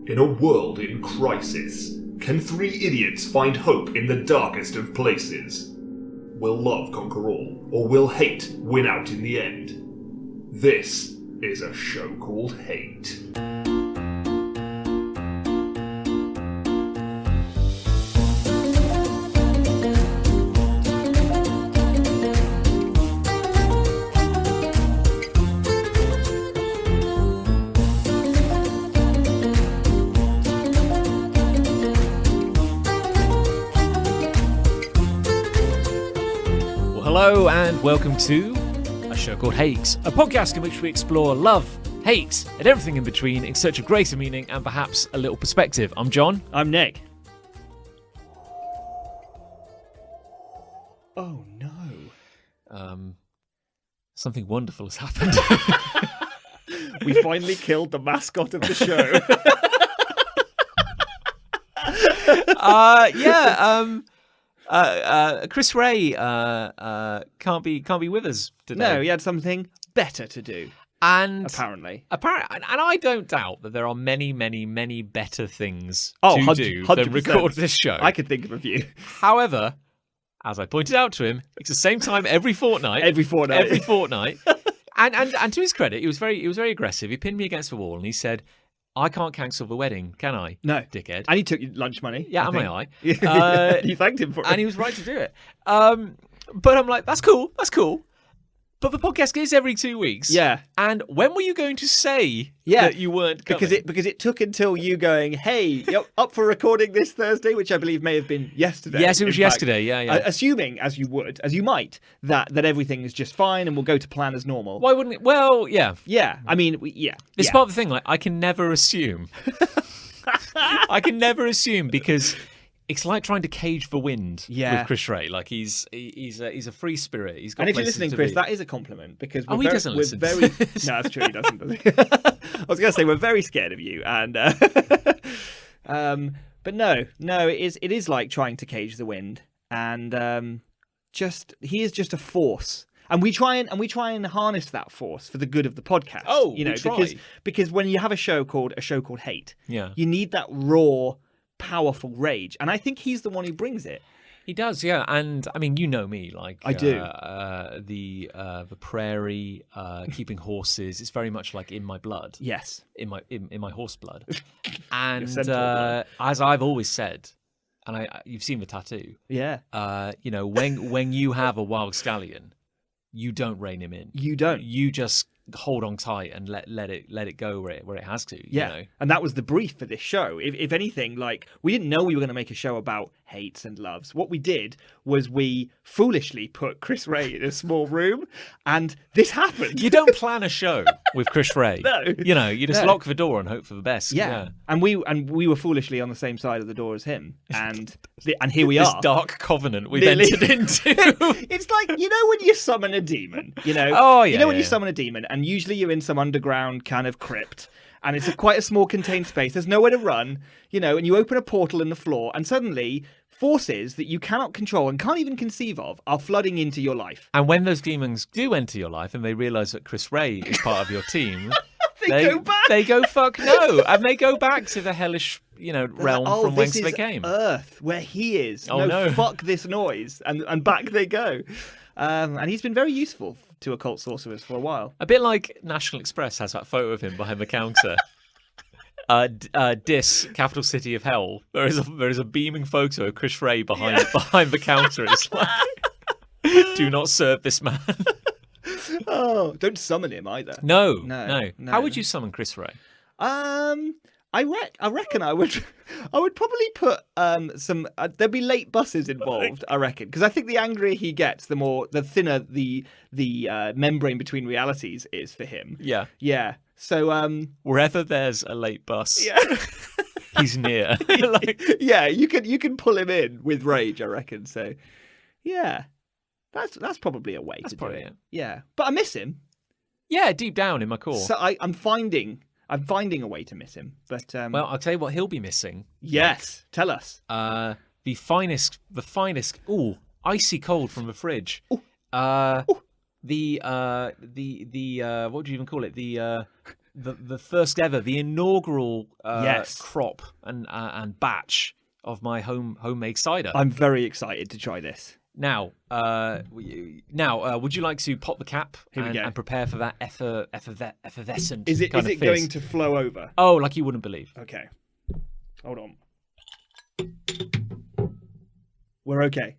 In a world in crisis, can three idiots find hope in the darkest of places? Will love conquer all, or will hate win out in the end? This is a show called Hate. Hello and welcome to a show called Hate, a podcast in which we explore love, hate, and everything in between in search of greater meaning and perhaps a little perspective. I'm John. I'm Nick. Oh no. Something wonderful has happened. We finally killed the mascot of the show. Chris Ray can't be with us today. No, he had something better to do. And apparently, and I don't doubt that there are many better things to 100%. do than record this show. I could think of a few. However, as I pointed out to him, it's the same time every fortnight. Every fortnight. And to his credit, he was very aggressive. He pinned me against the wall and he said, "I can't cancel the wedding, can I?" No, dickhead. And he took your lunch money. Yeah, am I? You thanked him for it, and he was right to do it. But I'm like, that's cool. But the podcast is every 2 weeks. Yeah. And when were you going to say that you weren't coming? Because it took until you going, "Hey, you're up for recording this Thursday," which I believe may have been yesterday. Yes, it was yesterday. Yeah. Assuming, as you might, that everything is just fine and we'll go to plan as normal. Why wouldn't it? Well, yeah. Yeah. I mean, This is part of the thing. Like, I can never assume. I can never assume because it's like trying to cage the wind with Chris Ray. Like he's a free spirit. He's got. And if you're listening, Chris, be. that is a compliment because he doesn't listen. No, that's true. He doesn't. Does he? I was going to say we're very scared of you, and but no, it is like trying to cage the wind, and he is just a force. And we try and harness that force for the good of the podcast. Oh, because when you have a show called Hate, you need that raw, powerful rage, and I think he's the one who brings it. He does, yeah. And I mean, you know me, like I do. The prairie, keeping horses. It's very much like in my blood. Yes, in my horse blood. And blood. as I've always said, and you've seen the tattoo. Yeah. When you have a wild stallion, you don't rein him in. You don't. You just hold on tight and let it go where it has to. Yeah. You know? And that was the brief for this show. If anything, like, we didn't know we were going to make a show about hates and loves. What we did was we foolishly put Chris Ray in a small room, and this happened. You don't plan a show with Chris Ray. No. You just lock the door and hope for the best. Yeah. And we were foolishly on the same side of the door as him, and here we are. This dark covenant we've entered into. It's like, when you summon a demon, Oh, yeah. When you summon a demon, and usually you're in some underground kind of crypt, and it's quite a small contained space. There's nowhere to run, and you open a portal in the floor, and suddenly forces that you cannot control and can't even conceive of are flooding into your life. And when those demons do enter your life and they realise that Chris Ray is part of your team, they go back. They go fuck no, and they go back to the hellish, realm from whence they came. Earth, where he is. Oh no! Fuck this noise, and back they go. And he's been very useful to occult sorcerers for a while. A bit like National Express has that photo of him behind the counter. Dis, capital city of hell. There is a beaming photo of Chris Ray behind the counter. It's like, do not serve this man. Oh, don't summon him either. No. How would you summon Chris Ray? I reckon I would probably put some. There'd be late buses involved. I reckon, because I think the angrier he gets, the thinner the membrane between realities is for him. Yeah. So wherever there's a late bus, he's near. You can pull him in with rage. I reckon. So yeah, that's probably a way to do it. Yeah, but I miss him. Yeah, deep down in my core. So I'm finding a way to miss him, but well, I'll tell you what he'll be missing. Yes, tell us. The finest. Ooh, icy cold from the fridge. Ooh. The what would you even call it? The the first ever, the inaugural Yes. crop and batch of my homemade cider. I'm very excited to try this. Now, would you like to pop the cap Here we go. and prepare for that effervescent Is it kind of fizz? going to flow over? Oh, like you wouldn't believe. Okay. Hold on. We're okay.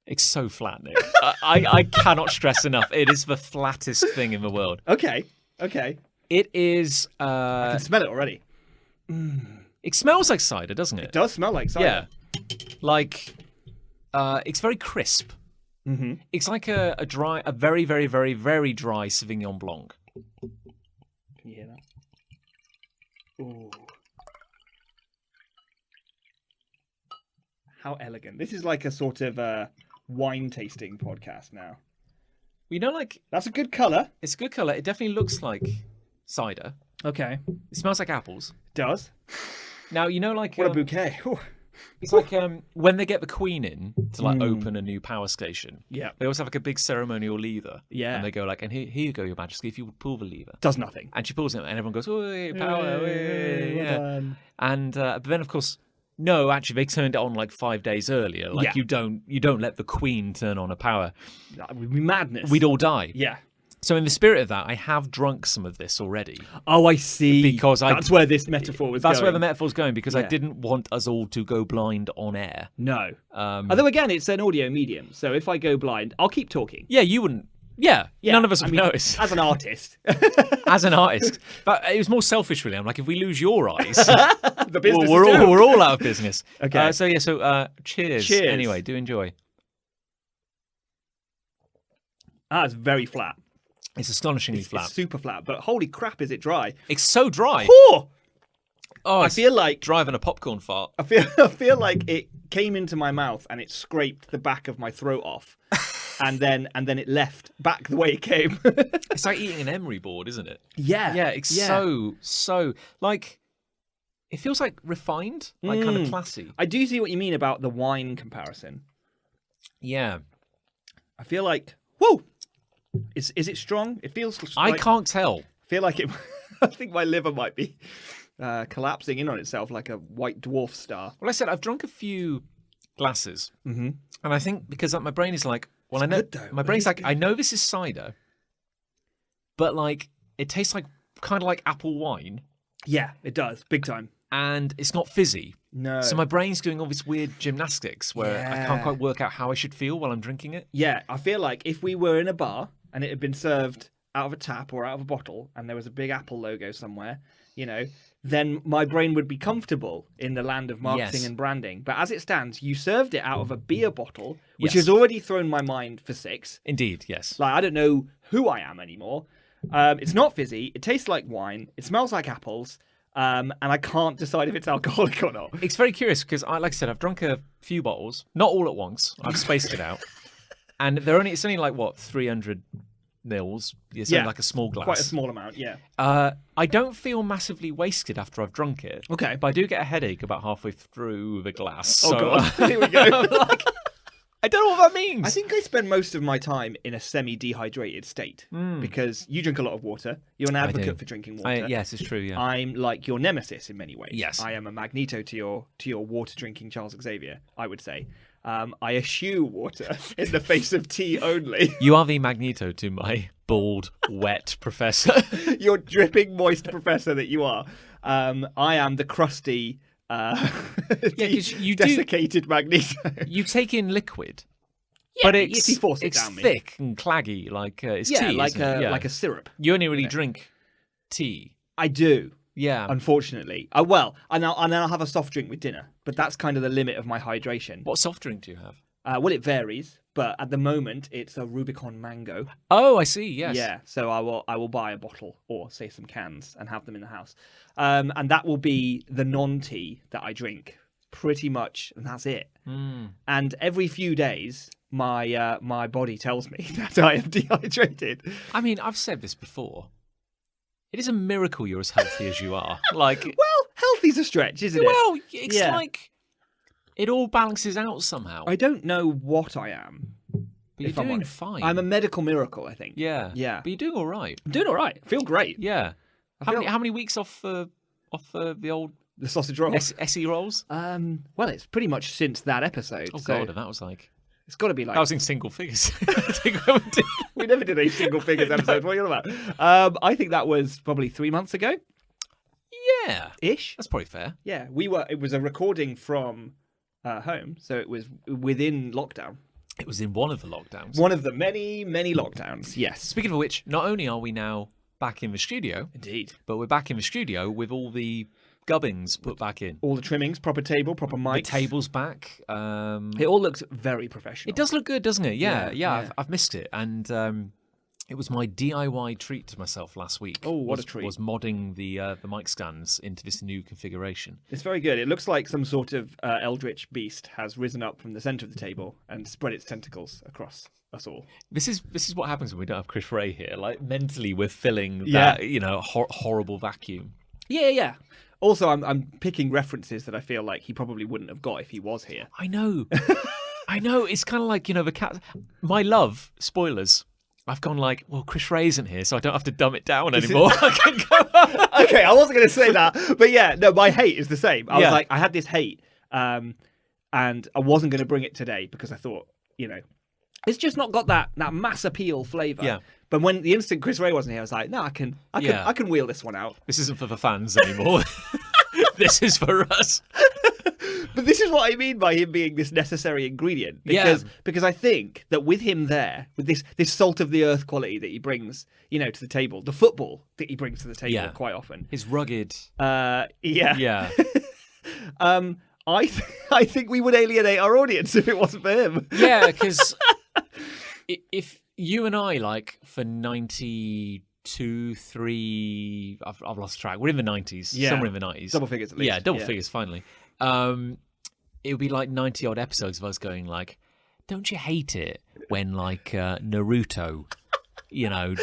It's so flat, Nick. I cannot stress enough. It is the flattest thing in the world. Okay. It is. I can smell it already. It smells like cider, doesn't it? It does smell like cider. Yeah. Like, it's very crisp. Mm-hmm. It's like a very, very, very, very dry Sauvignon Blanc. Can you hear that? Ooh. How elegant. This is like a sort of wine tasting podcast now. You know, like, That's a good colour. it's a good colour. It definitely looks like cider. Okay. It smells like apples. Does. Now, you know, like, What a bouquet. Ooh. it's like when they get the Queen in to like open a new power station. Yeah. They also have like a big ceremonial lever. Yeah. And they go like, and here you go, Your Majesty, if you would pull the lever. Does nothing. And she pulls it, and everyone goes, "Oh, power!" Yay, well yeah. done. And but then, of course, no, actually, they turned it on like 5 days earlier. Like Yeah. you don't let the Queen turn on a power. That would be madness. We'd all die. Yeah. So in the spirit of that, I have drunk some of this already. Oh, I see. Because that's where this metaphor was That's going. where the metaphor's going, because I Yeah. didn't want us all to go blind on air. No. Um, Although, again, it's an audio medium, so if I go blind, I'll keep talking. yeah, you wouldn't. Yeah, none of us would notice. As an artist. As an artist. But it was more selfish, really. I'm like, if we lose your eyes, The business we're is doomed. we're all out of business. Okay. Cheers. Cheers. Anyway, do enjoy. It's very flat. It's astonishingly It's flat. super flat, but holy crap, is it dry? It's so dry. Oh! Oh, I it's feel like driving a popcorn fart. I feel like it came into my mouth and it scraped the back of my throat off, and then it left back the way it came. It's like eating an emery board, isn't it? Yeah, Yeah, it's so like it feels like refined, like kind of classy. I do see what you mean about the wine comparison. Yeah, I feel like whoa, is it strong? It feels. I like, can't tell. feel like it. I think my liver might be collapsing in on itself like a white dwarf star. Well, I said I've drunk a few glasses, Mm-hmm. and I think because my brain is like, well, I know good, though. my It brain's is like, good. I know this is cider, but like it tastes like kind of like apple wine, Yeah, it does, big time. and it's not fizzy. No. So my brain's doing all this weird gymnastics where I can't Yeah. quite work out how I should feel while I'm drinking it. Yeah, I feel like if we were in a bar and it had been served out of a tap or out of a bottle and there was a big Apple logo somewhere, then my brain would be comfortable in the land of marketing Yes. and branding. But as it stands, you served it out of a beer bottle, which Yes. has already thrown my mind for six. Indeed, yes. Like, I don't know who I am anymore. It's not fizzy. It tastes like wine. It smells like apples. And I can't decide if it's alcoholic or not. It's very curious because, like I said, I've drunk a few bottles, not all at once. I've spaced it out, and it's only like what 300 mils. It's only like a small glass. Quite a small amount, yeah. I don't feel massively wasted after I've drunk it. Okay. but I do get a headache about halfway through the glass. Oh, so, God. Here we go. I'm like, I don't know what that means. I think I spend most of my time in a semi-dehydrated state because you drink a lot of water. You're an advocate for drinking water. Yes, it's true. Yeah. I'm like your nemesis in many ways. Yes. I am a Magneto to your water drinking Charles Xavier, I would say. I eschew water in the face of tea only. You are the Magneto to my bald, wet professor. Your dripping moist professor that you are. I am the crusty, 'cause you do- desiccated Magneto. You take in liquid, Yeah, but you force it it's down me. thick and claggy, like it's Yeah, tea. like isn't it? like a syrup. You only really drink tea. I do. Yeah. Unfortunately, and then I'll have a soft drink with dinner, but that's kind of the limit of my hydration. What soft drink do you have? Well, it varies, but at the moment it's a Rubicon Mango. Oh, I see. Yes. Yeah, so I will buy a bottle or say some cans and have them in the house, and that will be the non-tea that I drink pretty much, and that's it. And every few days, my body tells me that I am dehydrated. I mean, I've said this before. It is a miracle you're as healthy as you are. Like, Well, healthy's a stretch, isn't it? well, it's Yeah. like it all balances out somehow. I don't know what I am. But you're if I'm doing honest. fine. I'm a medical miracle, I think. Yeah. Yeah. But you're doing all right. I'm doing all right. I feel great. Yeah. How many weeks off the old the sausage roll? SE rolls? Well, it's pretty much since that episode. Oh so god, and that was like it's got to be like that was in single figures. we never did a single figures episode. What are you on about? I think that was probably 3 months ago. Yeah, Ish. that's probably fair. Yeah, it was a recording from home, so it was within lockdown. It was in one of the lockdowns. One of the many, many lockdowns. Yes. Speaking of which, not only are we now back in the studio, Indeed, but we're back in the studio with all the gubbins put back in. all the trimmings, proper table, proper mics. The table's back. It all looks very professional. It does look good, doesn't it? Yeah. Yeah. I've missed it, and it was my DIY treat to myself last week. Oh, what a treat! Was modding the mic stands into this new configuration. It's very good. It looks like some sort of eldritch beast has risen up from the centre of the table and spread its tentacles across us all. This is what happens when we don't have Chris Ray here. Like mentally, we're filling that horrible vacuum. Yeah. Also, I'm picking references that I feel like he probably wouldn't have got if he was here. I know. I know. It's kind of like, the cat. My love, spoilers. I've gone like, well, Chris Ray isn't here, so I don't have to dumb it down anymore. I can go. Okay, I wasn't going to say that. But yeah, no, my hate is the same. I was like, I had this hate, and I wasn't going to bring it today because I thought, it's just not got that mass appeal flavour. Yeah. But when the instant Chris Ray wasn't here, I was like, no, I can wheel this one out. This isn't for the fans anymore. This is for us. But this is what I mean by him being this necessary ingredient. Because I think that with him there, with this salt of the earth quality that he brings, to the table, the football that he brings to the table quite often. His rugged. Yeah. Yeah. I think we would alienate our audience if it wasn't for him. Yeah, because if you and I, like, for 92, 3, I've lost track. We're in the 90s, somewhere in the 90s. Double figures at least. Yeah, double figures, finally. It would be like 90-odd episodes of us going like, don't you hate it when, like, Naruto,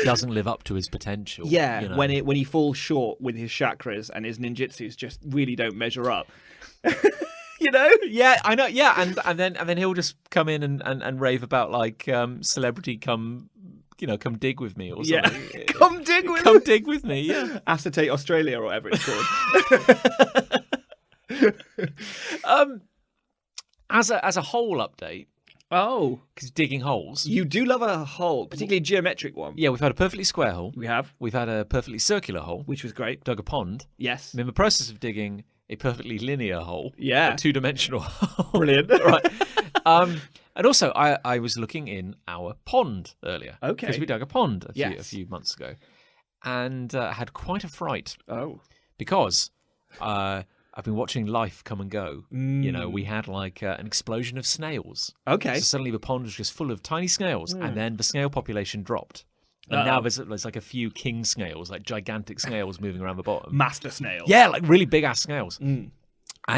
doesn't live up to his potential? Yeah, when he falls short with his chakras and his ninjutsus just really don't measure up. Yeah, I know. Yeah, and then he'll just come in and rave about like celebrity come dig with me or something. Yeah. Come dig with me. Yeah. Acetate Australia or whatever it's called. As a hole update. Oh, because digging holes. You do love a hole, particularly a geometric one. Yeah, we've had a perfectly square hole. We have. We've had a perfectly circular hole, which was great. Dug a pond. Yes. I'm in the process of digging a perfectly linear hole. Yeah. A 2-dimensional hole. Brilliant. Right. And also, I was looking in our pond earlier. Okay. Because we dug a pond a few months ago, and had quite a fright. Oh. Because I've been watching life come and go. We had like an explosion of snails. Okay. So suddenly the pond was just full of tiny snails, and then the snail population dropped. And now there's like a few king snails, like gigantic snails moving around the bottom. Master snails. Yeah, like really big ass snails. And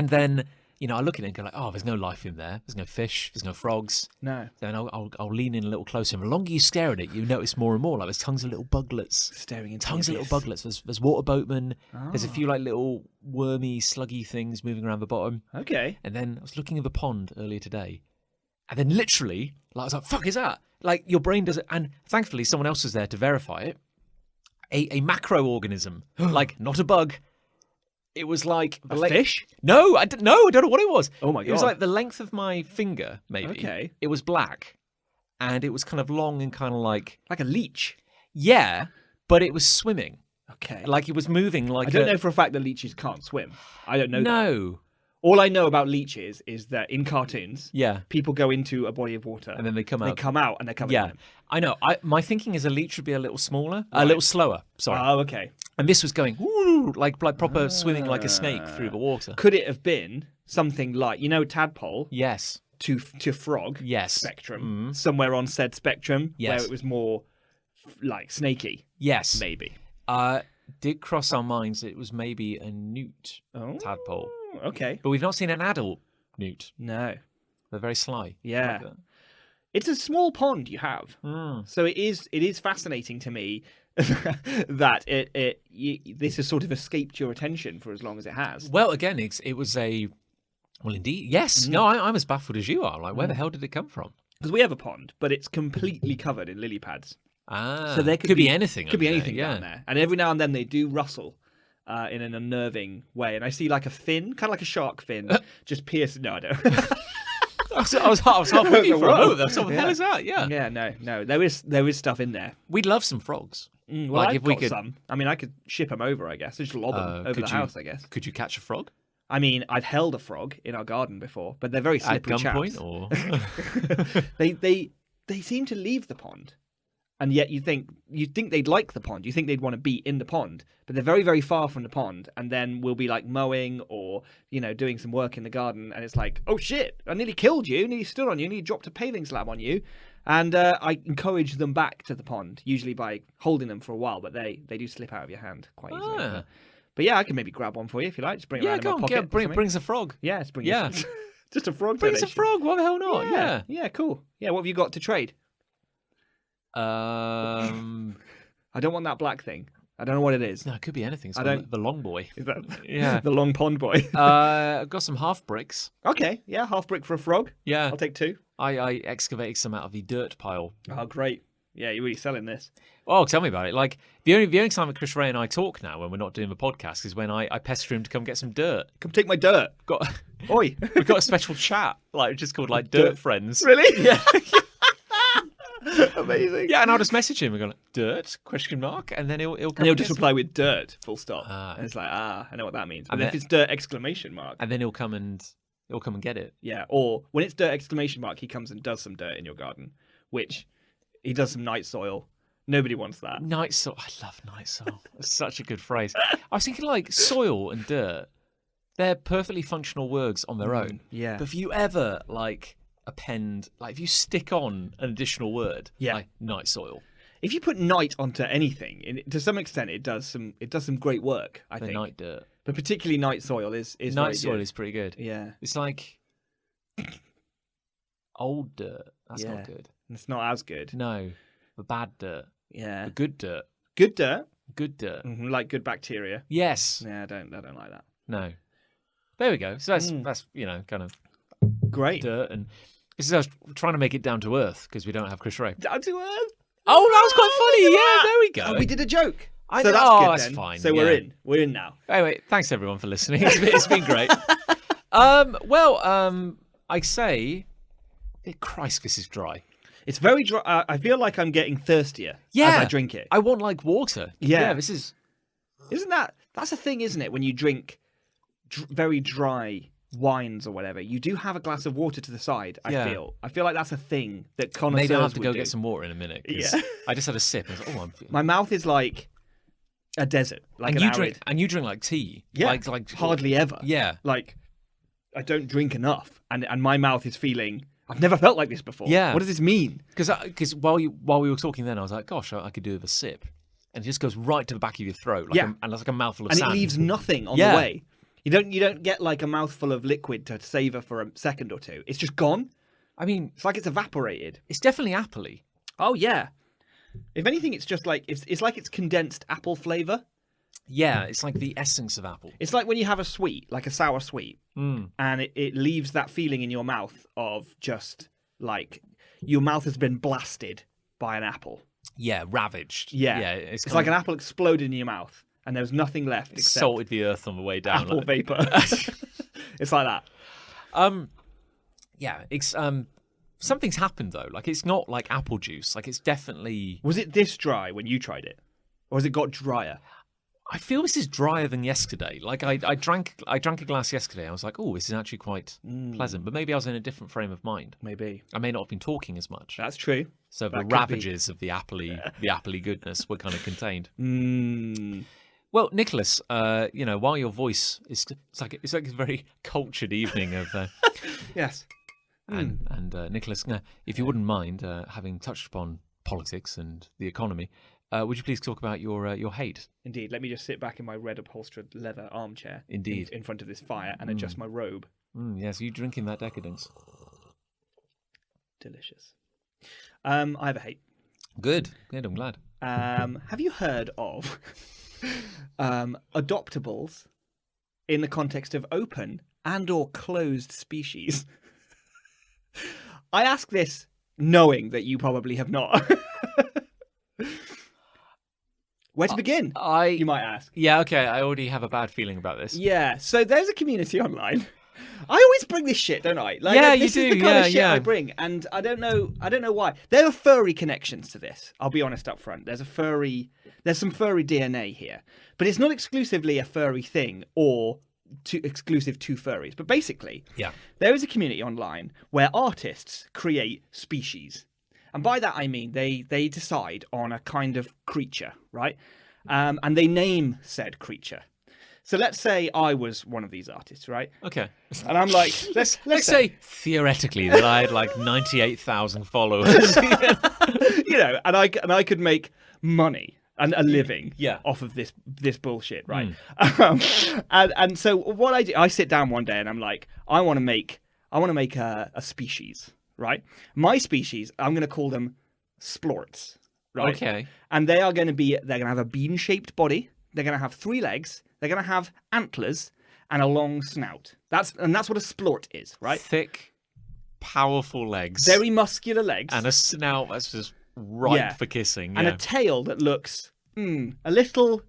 then, I look at it and go like, oh, there's no life in there. There's no fish. There's no frogs. No. Then I'll lean in a little closer. And the longer you stare at it, you notice more and more. Like there's tons of little buglets. Staring into tons of little buglets. There's water boatmen. There's a few like little wormy, sluggy things moving around the bottom. Okay. And then I was looking at the pond earlier today. And then literally, I was like, fuck is that? Like your brain does it. And thankfully someone else was there to verify it. A macroorganism, like not a bug. It was like a fish? No, I don't know what it was. Oh my god! It was like the length of my finger, maybe. Okay. It was black, and it was kind of long and kind of like a leech. Yeah, but it was swimming. Okay. Like it was moving like. I don't know for a fact that leeches can't swim. I don't know. No. That. All I know about leeches is that in cartoons, yeah, people go into a body of water and then they come out. They come out and they're covered. Yeah, in them. I know. My thinking is a leech would be a little smaller, a little slower. Sorry. Oh, okay. And this was going like proper swimming like a snake through the water. Could it have been something like tadpole? Yes. To frog. Yes. Spectrum. Somewhere on said spectrum. Yes. Where it was more like snaky. Yes. Maybe. Did cross our minds it was maybe a newt tadpole. Okay. But we've not seen an adult newt. No. They're very sly. Yeah. Like it's a small pond you have. So it is fascinating to me that this has sort of escaped your attention for as long as it has. Well, again, it was a... Well, indeed. Yes. No, I'm as baffled as you are. Like, where the hell did it come from? Because we have a pond, but it's completely covered in lily pads. Ah, So there could be anything. Could be under anything there, down there. And every now and then they do rustle in an unnerving way. And I see like a fin, kind of like a shark fin, just pierce. No, I don't. I was half with you for a moment. What the hell is that? Yeah. Yeah, no. There is stuff in there. We'd love some frogs. Well, Like, I've if we got could- some. I mean, I could ship them over, I guess. Just lob them over the house, I guess. Could you catch a frog I mean, I've held a frog in our garden before, but they're very at slippery chaps. gunpoint? Or They seem to leave the pond, and yet you'd think they'd like the pond. You think they'd want to be in the pond, but they're very, very far from the pond. And then we'll be like mowing or doing some work in the garden, and it's like, oh shit, I nearly killed you, nearly stood on you, nearly dropped a paving slab on you. And I encourage them back to the pond, usually by holding them for a while, but they do slip out of your hand quite easily. But yeah, I can maybe grab one for you if you like. Just bring it around in my pocket. Brings a frog. Yeah, let's bring Yeah. just a frog. Brings a donation. frog. Why the hell not? Yeah, cool. Yeah, what have you got to trade? Yeah. I don't want that black thing. I don't know what it is. No, it could be anything. It's I called don't- the long boy. Is that Yeah. the long pond boy? I've got some half bricks. Okay, yeah, half brick for a frog. Yeah. I'll take 2. I excavated some out of the dirt pile. Oh, great. Yeah, you're really selling this. Oh, tell me about it. Like the only time that Chris Ray and I talk now when we're not doing the podcast is when I pester him to come get some dirt. Come take my dirt. Got Oi. we've got a special chat, like just called like Dirt Friends. Really? Yeah. Amazing. Yeah, and I'll just message him and go, dirt? Question mark, and then he'll come And he'll get just some- reply with dirt, full stop. Ah. And it's like, I know what that means. But And if then- it's dirt exclamation mark, and then he'll come and get it. yeah. Or when it's dirt exclamation mark, he comes and does some dirt in your garden, which he does some night soil. Nobody wants that. Night soil. I love night soil. It's such a good phrase. I was thinking like soil and dirt. They're perfectly functional words on their own. Yeah. But if you ever like append, like if you stick on an additional word, Yeah. like night soil, If you put night onto anything, to some extent, it does some great work. I the think. night dirt. But particularly night soil is Night very soil good. is pretty good. Yeah. It's like old dirt. That's Yeah. not good. It's not as good. No, the bad dirt. Yeah. The good dirt. Good dirt, Good dirt. like good bacteria. Yes. Yeah, I don't like that. No. There we go. So that's kind of Great. dirt, and this is us trying to make it down to earth because we don't have Chris Ray. Down to earth. Oh, that was quite funny. Yeah, there we go. Oh, we did a joke. I So know- that's oh, good that's then. fine, So we're yeah. in. We're in now. Anyway, thanks everyone for listening. It's been great. I say, Christ, this is dry. It's very dry. I feel like I'm getting thirstier Yeah, as I drink it. I want like water. Yeah. This is. Isn't that's a thing, isn't it? When you drink very dry wines or whatever, you do have a glass of water to the side. Yeah. I feel like that's a thing that connoisseurs Maybe I'll have to would go do. get some water in a minute. 'Cause Yeah. I just had a sip. And I was like, oh, My mouth is like a desert, like and an you drink, arid. and you drink like tea. Yeah, like hardly ever. Yeah. Like I don't drink enough, and my mouth is feeling. I've never felt like this before. Yeah. What does this mean? Because while we were talking, then I was like, gosh, I could do with a sip, and it just goes right to the back of your throat. Like Yeah. and that's like a mouthful of And sand. it leaves nothing on Yeah. the way. You don't get like a mouthful of liquid to savor for a second or two. It's just gone. I mean, It's like it's evaporated. it's definitely appley. Oh yeah. If anything, it's just like it's like it's condensed apple flavor. Yeah, it's like the essence of apple. It's like when you have a sweet, like a sour sweet, Mm. and it leaves that feeling in your mouth of just like your mouth has been blasted by an apple. Yeah, ravaged. Yeah. yeah. It's like an apple exploded in your mouth, and there's nothing left except salted the earth on the way down. apple like- vapor. It's like that. Yeah, it's something's happened though. Like it's not like apple juice. Like it's definitely. Was it this dry when you tried it, or has it got drier? I feel this is drier than yesterday. Like I drank a glass yesterday. I was like, oh, this is actually quite pleasant. But maybe I was in a different frame of mind. Maybe I may not have been talking as much. that's true. So the that could be. ravages of the appley goodness were kind of contained. Mm. Well, Nicholas, while your voice is it's like a very cultured evening of Yes. and Nicholas, if you wouldn't mind having touched upon politics and the economy, would you please talk about your hate? Indeed. Let me just sit back in my red upholstered leather armchair. Indeed. In front of this fire and adjust my robe. Yes, you drinking that decadence? Delicious. I have a hate. Good. I'm glad. Have you heard of adoptables in the context of open and or closed species? I ask this knowing that you probably have not. Where to begin? You might ask. Yeah, okay. I already have a bad feeling about this. Yeah, so there's a community online. I always bring this shit, don't I? Like, Yeah, this you is do. the kind of shit Yeah. I bring, and I don't know why. There are furry connections to this. I'll be honest up front. There's some furry DNA here, but it's not exclusively a furry thing or exclusive to furries. But basically, there is a community online where artists create species. And by that I mean they decide on a kind of creature, right? And they name said creature. So let's say I was one of these artists, right? Okay. And I'm like, let's say theoretically that I had like 98,000 followers. and I could make money and a living Yeah. off of this bullshit, right? And so what I do, I sit down one day and I'm like, I want to make a species, right? My species, I'm going to call them splorts, right? Okay. And they're going to have a bean-shaped body. They're going to have 3 legs. They're going to have antlers and a long snout. That's what a splort is, right? Thick, powerful legs. Very muscular legs. And a snout that's just ripe for kissing. And a tail that looks a little,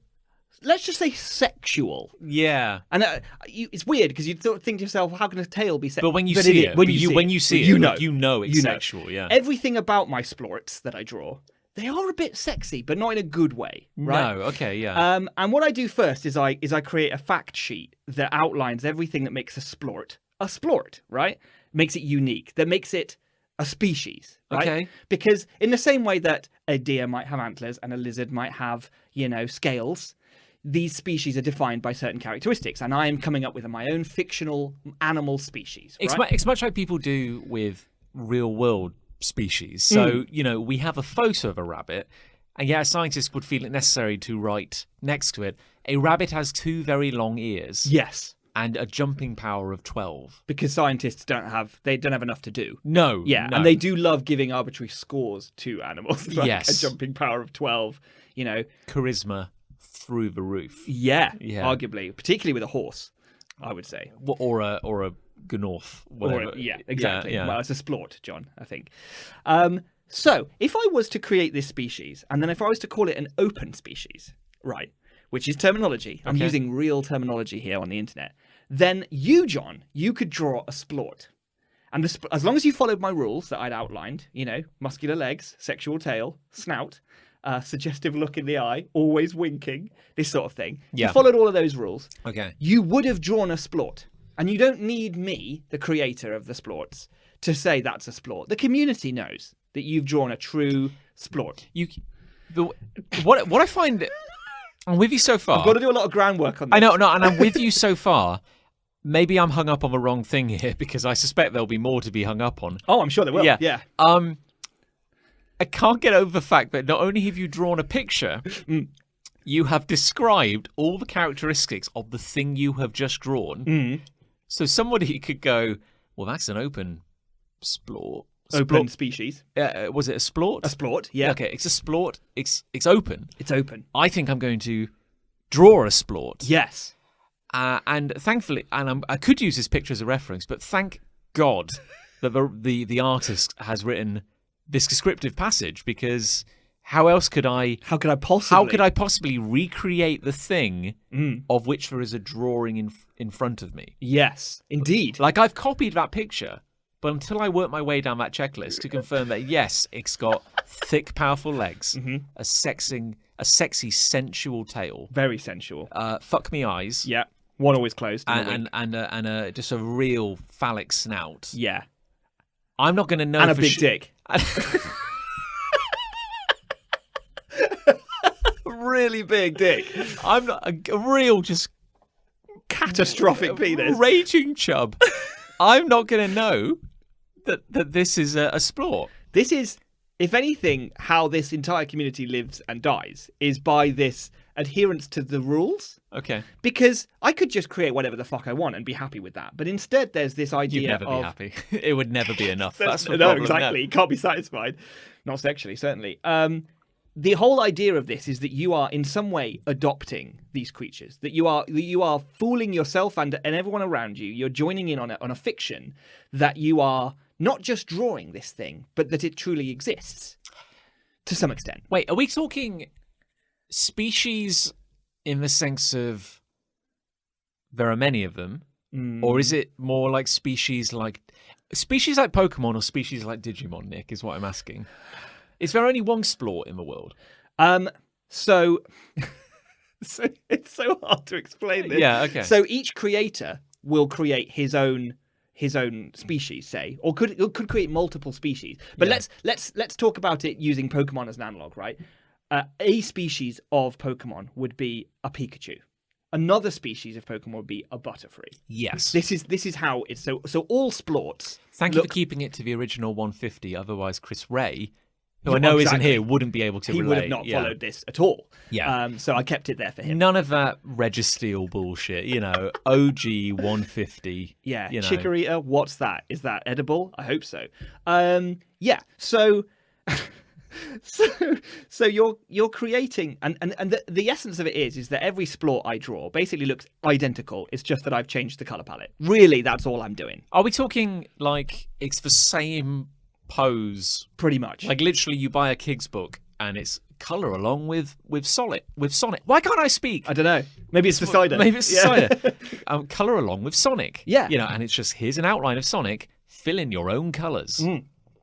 let's just say, sexual. Yeah. And it's weird because you think to yourself, how can a tail be sexual? But when you see it, you know it's You know. sexual, yeah. Everything about my splorts that I draw, they are a bit sexy, but not in a good way, right? No, okay, yeah. And what I do first is I create a fact sheet that outlines everything that makes a splort, right? Makes it unique, that makes it a species, right? Okay. Because in the same way that a deer might have antlers and a lizard might have, scales, these species are defined by certain characteristics, and I am coming up with my own fictional animal species, right? It's much like people do with real world species. So, we have a photo of a rabbit, and yet a scientist would feel it necessary to write next to it, a rabbit has 2 very long ears. Yes. And a jumping power of 12. Because scientists don't have enough to do. No. Yeah, no. and they do love giving arbitrary scores to animals. Like yes. a jumping power of 12, Charisma through the roof. Yeah, arguably. Particularly with a horse, I would say. Or a Gnorth, whatever. Yeah, exactly. Yeah. Well, it's a splort, John, I think. So, if I was to create this species, and then if I was to call it an open species, right, which is terminology, I'm using real terminology here on the internet, then you, John, you could draw a splort. And as long as you followed my rules that I'd outlined, muscular legs, sexual tail, snout, suggestive look in the eye, always winking, this sort of thing. Yeah. You followed all of those rules. Okay. You would have drawn a splort. And you don't need me, the creator of the splorts, to say that's a splort. The community knows that you've drawn a true splort. What I find, I'm with you so far. I've got to do a lot of groundwork on this. I know, no, and I'm with you so far. Maybe I'm hung up on the wrong thing here because I suspect there'll be more to be hung up on. Oh, I'm sure there will. Yeah. I can't get over the fact that not only have you drawn a picture, you have described all the characteristics of the thing you have just drawn. So somebody could go, well, that's an open splort. Open species. Was it a splort? A splort, yeah. Okay, it's a splort. It's open. It's open. I think I'm going to draw a splort. Yes. And thankfully, I could use this picture as a reference, but thank God that the artist has written this descriptive passage, because how could I possibly recreate the thing of which there is a drawing in front of me? Yes, indeed. Like, I've copied that picture, but until I work my way down that checklist to confirm that, yes, it's got thick, powerful legs, a sexy, sensual tail. Very sensual. Fuck me eyes. Yeah. One always closed. And just a real phallic snout. Yeah. I'm not going to know. And a big dick. Really big dick. I'm not a real just catastrophic penis. Raging chub. I'm not going to know that this is a splort. This is, if anything, how this entire community lives and dies, is by this adherence to the rules. Okay. Because I could just create whatever the fuck I want and be happy with that. But instead, there's this idea You'd never be happy. It would never be enough. That's the no, problem. exactly. You can't be satisfied. Not sexually, certainly. The whole idea of this is that you are in some way adopting these creatures. That you are fooling yourself and everyone around you. You're joining in on a fiction that you are not just drawing this thing, but that it truly exists to some extent. Wait, are we talking species in the sense of there are many of them, or is it more like species like Pokemon or species like Digimon, Nick, is what I'm asking. Is there only one Splort in the world? So it's so hard to explain this. Yeah, okay. So each creator will create his own species, say, or could create multiple species. But Yeah. let's talk about it using Pokemon as an analog, right? A species of Pokemon would be a Pikachu. Another species of Pokemon would be a Butterfree. Yes. This is how it's so all Splorts. Thank you for keeping it to the original 150. Otherwise, Chris Ray, who I know isn't here, wouldn't be able to relate. He would have not followed this at all. Yeah. So I kept it there for him. None of that Registeel bullshit, OG 150. Yeah. you know. Chikorita, what's that? Is that edible? I hope so. Yeah. So so you're creating and the essence of it is that every Splort I draw basically looks identical. It's just that I've changed the color palette. Really, that's all I'm doing. Are we talking like it's the same pose? Pretty much. Like literally you buy a Kig's book and it's color along with Sonic. Why can't I speak? I don't know. Maybe it's Poseidon. Maybe it's cider. Color along with Sonic. Yeah. And it's just here's an outline of Sonic. Fill in your own colors.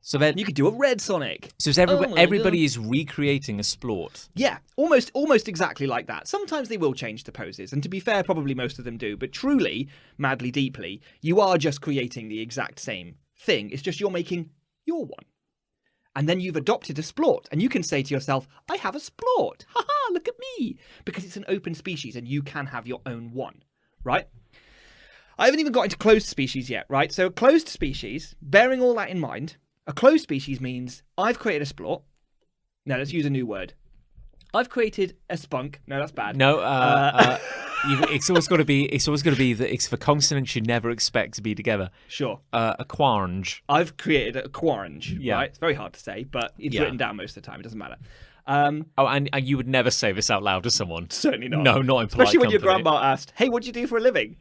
So then You could do a red Sonic. So everybody is recreating a Splort. Yeah, almost exactly like that. Sometimes they will change the poses, and to be fair, probably most of them do. But truly, madly, deeply, you are just creating the exact same thing. It's just you're making your one. And then you've adopted a Splort, and you can say to yourself, I have a Splort. Haha, look at me. Because it's an open species, and you can have your own one, right? I haven't even got into closed species yet, right? So a closed species, bearing all that in mind, a closed species means I've created a Splort. No, let's use a new word. I've created a Spunk. No, that's bad. No, it's always got to be that it's the consonants you never expect to be together. Sure. A quarange. I've created a Quarange. Yeah. Right? It's very hard to say, but it's written down most of the time. It doesn't matter. And you would never say this out loud to someone. Certainly not. No, not in polite Especially when your company. grandma asked, "Hey, what do you do for a living?"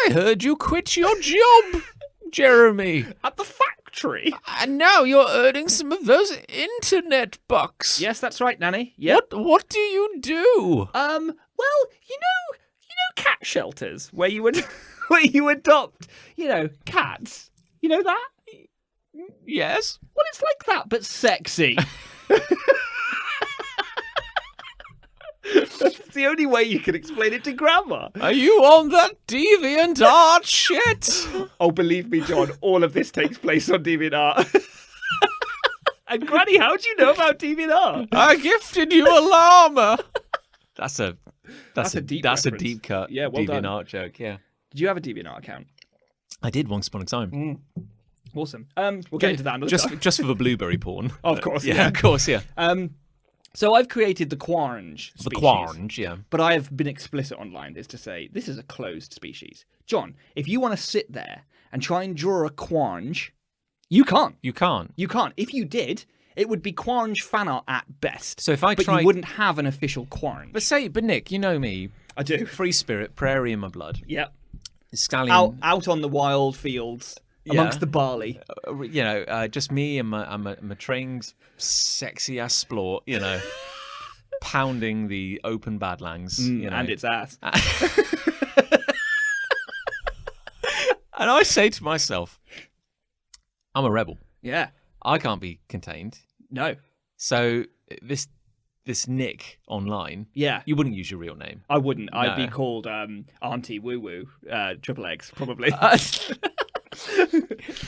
I heard you quit your job, Jeremy. At the factory. And now you're earning some of those internet bucks. Yes, that's right, Nanny. Yep. What do you do? Well, you know cat shelters where you would where you adopt, cats. You know that? Yes. Well, it's like that, but sexy. That's the only way you can explain it to Grandma. Are you on that DeviantArt shit? Oh, believe me, John, all of this takes place on DeviantArt. And Granny, how do you know about DeviantArt? I gifted you a llama. That's a deep deep cut. Yeah, well done. DeviantArt joke. Yeah. Did you have a DeviantArt account? I did once upon a time. Awesome. We'll get into that another time. Just for the blueberry porn. Of course, yeah. Of course, yeah. So I've created the Quarange species. The Quarange, yeah. But I have been explicit online as to say this is a closed species. John, if you want to sit there and try and draw a Quarange, you can't. You can't. You can't. If you did, it would be Quarange fan art at best. So if I but try... you wouldn't have an official Quarange. But Nick, you know me. I do. Free spirit, prairie in my blood. Yep. Stallion. Out on the wild fields. Amongst the barley. Just me and my trained sexy ass Splort, pounding the open badlands. And its ass. And I say to myself, I'm a rebel. Yeah. I can't be contained. No. So this Nick online, yeah, you wouldn't use your real name. I wouldn't. No. I'd be called Auntie Woo Woo, Triple X, probably.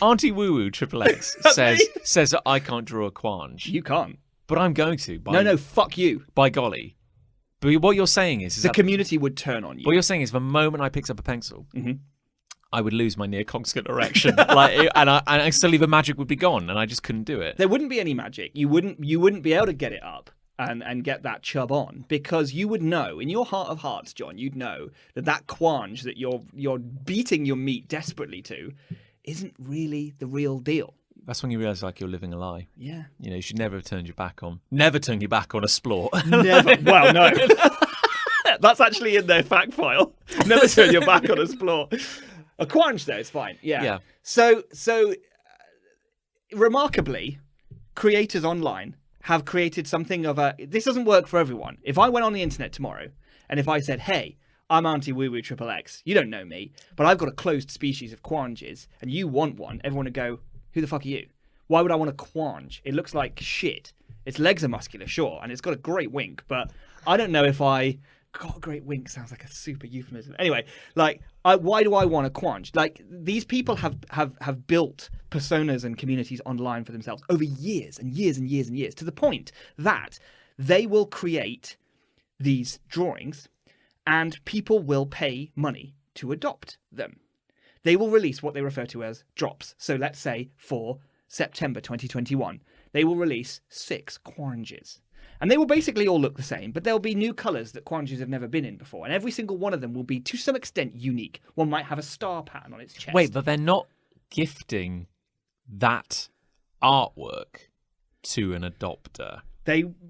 Auntie Woo Woo Triple X says that I can't draw a Quarange. You can't. But I'm going to. No, fuck you. By golly. But what you're saying is the community would turn on you. What you're saying is the moment I picked up a pencil, I would lose my near constant erection, and suddenly the magic would be gone, and I just couldn't do it. There wouldn't be any magic. You wouldn't be able to get it up and get that chub on, because you would know in your heart of hearts, John, you'd know that Quarange that you're beating your meat desperately to isn't really the real deal. That's when you realise you're living a lie. Yeah. You should never have turned your back on. Never turn your back on a Splort. Never. Well, no. That's actually in their fact file. Never turn your back on a Splort. A Quarange, though, is fine. Yeah. Yeah. So remarkably, creators online have created something of a... This doesn't work for everyone. If I went on the internet tomorrow and if I said, hey, I'm Auntie Woo Woo Triple X, you don't know me, but I've got a closed species of quanges and you want one, everyone would go, who the fuck are you? Why would I want a quange? It looks like shit. Its legs are muscular, sure, and it's got a great wink, but I don't know if I... God, a great wink sounds like a super euphemism. Anyway, like, why do I want a quange? Like, these people have built personas and communities online for themselves over years and years and years and years, to the point that they will create these drawings and people will pay money to adopt them. They will release what they refer to as drops. So let's say for September 2021, they will release 6 quanges. And they will basically all look the same, but there'll be new colours that quanges have never been in before. And every single one of them will be, to some extent, unique. One might have a star pattern on its chest. Wait, but they're not gifting that artwork to an adopter.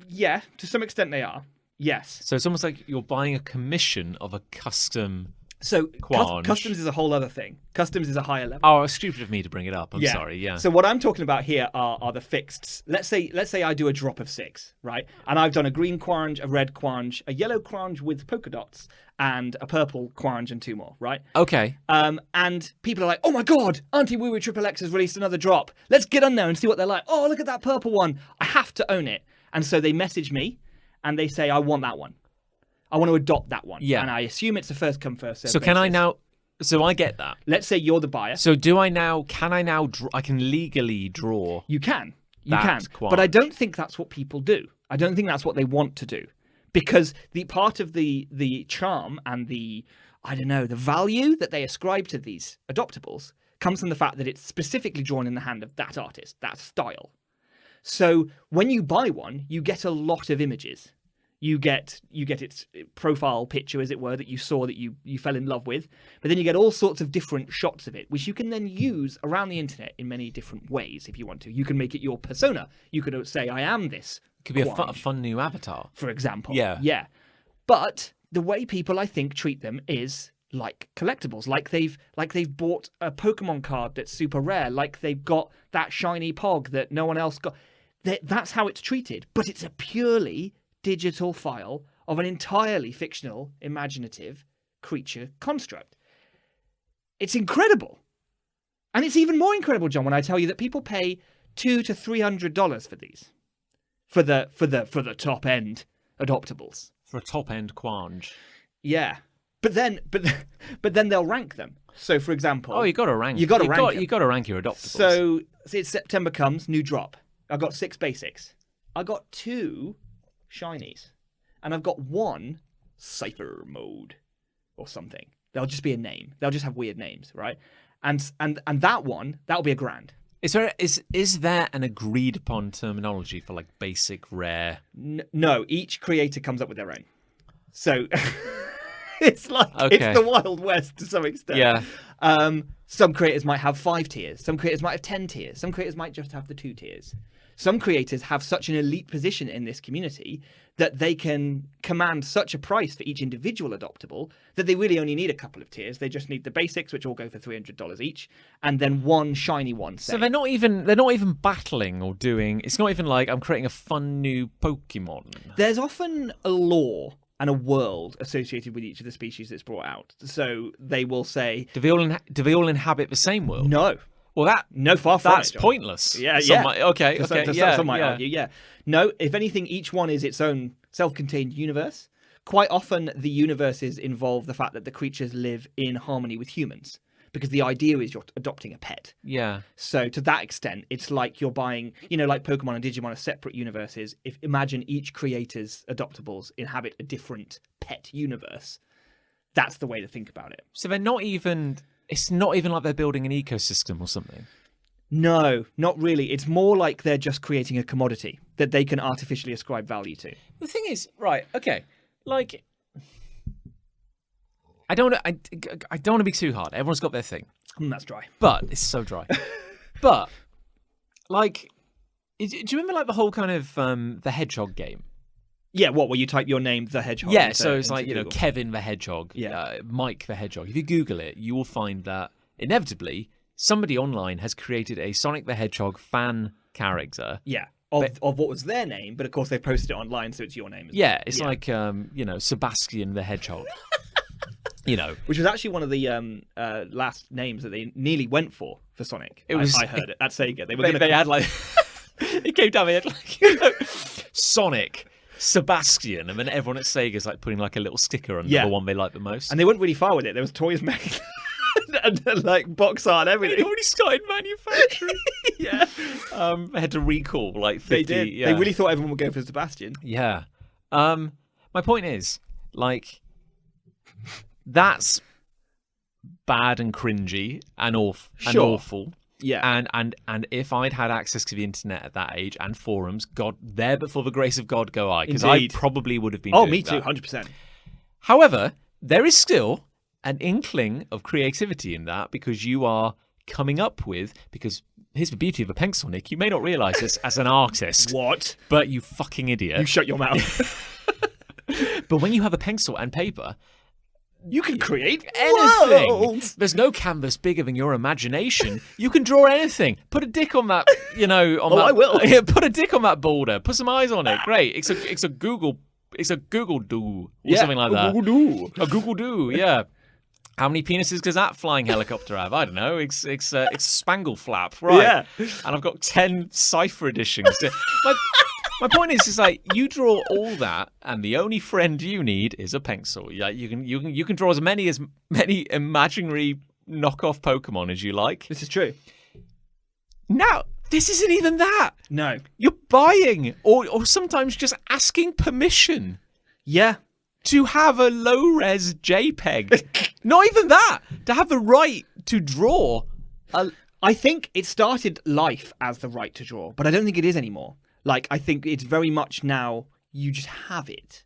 Yeah, to some extent they are. Yes. So it's almost like you're buying a commission of a custom... So quange. Customs is a whole other thing. Customs is a higher level. Oh, it's stupid of me to bring it up. I'm sorry. Yeah. So what I'm talking about here are the fixeds. Let's say I do a drop of 6, right? And I've done a green quange, a red quange, a yellow quange with polka dots, and a purple quange and 2 more, right? Okay. And people are like, oh my god, Auntie Woo Woo Triple X has released another drop. Let's get on there and see what they're like. Oh, look at that purple one. I have to own it. And so they message me and they say, I want that one. I want to adopt that one. Yeah. And I assume it's a first come, first served So can basis. I now... So I get that. Let's say you're the buyer. So do I now... Can I now... I can legally draw... You can. You that can. quange. But I don't think that's what people do. I don't think that's what they want to do. Because the part of the charm and the, I don't know, the value that they ascribe to these adoptables comes from the fact that it's specifically drawn in the hand of that artist, that style. So when you buy one, you get a lot of images. You get its profile picture, as it were, that you saw, that you fell in love with. But then you get all sorts of different shots of it, which you can then use around the internet in many different ways if you want to. You can make it your persona. You could say, I am this. It could be a quange, fun new avatar. for example. Yeah. But the way people, I think, treat them is like collectibles. Like they've bought a Pokemon card that's super rare. Like they've got that shiny Pog that no one else got. That's how it's treated. But it's a purely digital file of an entirely fictional, imaginative creature construct. It's incredible. And it's even more incredible, John, when I tell you that people pay $200 to $300 for these. For the top end adoptables. For a top end quange. Yeah. But then they'll rank them. So for example, Oh, you got to rank. You got to rank them. You got to rank your adoptables. So it's September comes, new drop. I've got 6 basics. I got 2 shinies, and I've got 1 cipher mode or something. They'll just be a name. They'll just have weird names, right? And that one, that'll be Is there an agreed upon terminology for like basic, rare? No, each creator comes up with their own. So it's like Okay. it's the Wild West to some extent. Yeah. Some creators might have 5 tiers. Some creators might have 10 tiers. Some creators might just have the 2 tiers. Some creators have such an elite position in this community that they can command such a price for each individual adoptable that they really only need a couple of tiers. They just need the basics, which all go for $300 each, and then 1 shiny one. Say. So they're not even battling or doing. It's not even like I'm creating a fun new Pokemon. There's often a lore and a world associated with each of the species that's brought out. So they will say, Do they all inhabit the same world? no. Well, Far from that's it, John. pointless. Yeah, Some yeah. might- okay. Some might argue, yeah. No, if anything, each one is its own self-contained universe. Quite often, the universes involve the fact that the creatures live in harmony with humans, because the idea is you're adopting a pet. Yeah. So to that extent, it's like you're buying, like Pokemon and Digimon are separate universes. Imagine each creator's adoptables inhabit a different pet universe. That's the way to think about it. So they're not even. It's not even like they're building an ecosystem or something. No, not really. It's more like they're just creating a commodity that they can artificially ascribe value to. The thing is, right? Okay, like I don't want to be too hard. Everyone's got their thing, That's dry. but it's so dry. But like, do you remember like the whole kind of the hedgehog game? Yeah, what? Where you type your name, the hedgehog? Yeah, into- so it's into like Google. Kevin the hedgehog, Mike the hedgehog. If you Google it, you will find that inevitably somebody online has created a Sonic the Hedgehog fan character. Yeah. of what was their name, but of course they've posted it online, so it's your name. Yeah, it's like Sebastian the Hedgehog. Which was actually one of the last names that they nearly went for Sonic. I heard it at Sega. They had like it came down. They had like Sonic, Sebastian, and then everyone at Sega's like putting like a little sticker on the one they like the most. And they went really far with it. There was toys made. And like box art and everything. They already started manufacturing. Yeah. They had to recall like 50. They did. Yeah. They really thought everyone would go for Sebastian. Yeah. My point is, like, that's bad and cringy and awful. Yeah. And if I'd had access to the internet at that age and forums, God, there but for the grace of God go I, because I probably would have been. Oh, doing me too, that. 100%. However, there is still an inkling of creativity in that, because you are coming up with, because here's the beauty of a pencil, Nick. You may not realise this as an artist. What? But you fucking idiot. You shut your mouth. But when you have a pencil and paper, you can create anything. worlds. There's no canvas bigger than your imagination. You can draw anything. Put a dick on that, I will. Yeah, put a dick on that boulder. Put some eyes on it. Great. It's a Google do or something like that. A Google do. Yeah. How many penises does that flying helicopter have? I don't know. It's a spangle flap, right? Yeah. And I've got 10 cipher editions. My point is like, you draw all that, and the only friend you need is a pencil. Yeah, you can draw as many imaginary knockoff Pokemon as you like. This is true. Now, this isn't even that. No. You're buying or sometimes just asking permission. Yeah. To have a low-res JPEG. Not even that. To have the right to draw. I think it started life as the right to draw, but I don't think it is anymore. Like, I think it's very much now you just have it.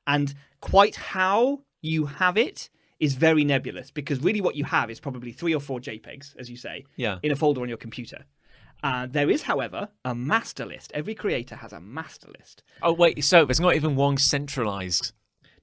And quite how you have it is very nebulous, because really what you have is probably 3 or 4 JPEGs, as you say, in a folder on your computer. There is, however, a master list. Every creator has a master list. Oh, wait, so there's not even one centralized...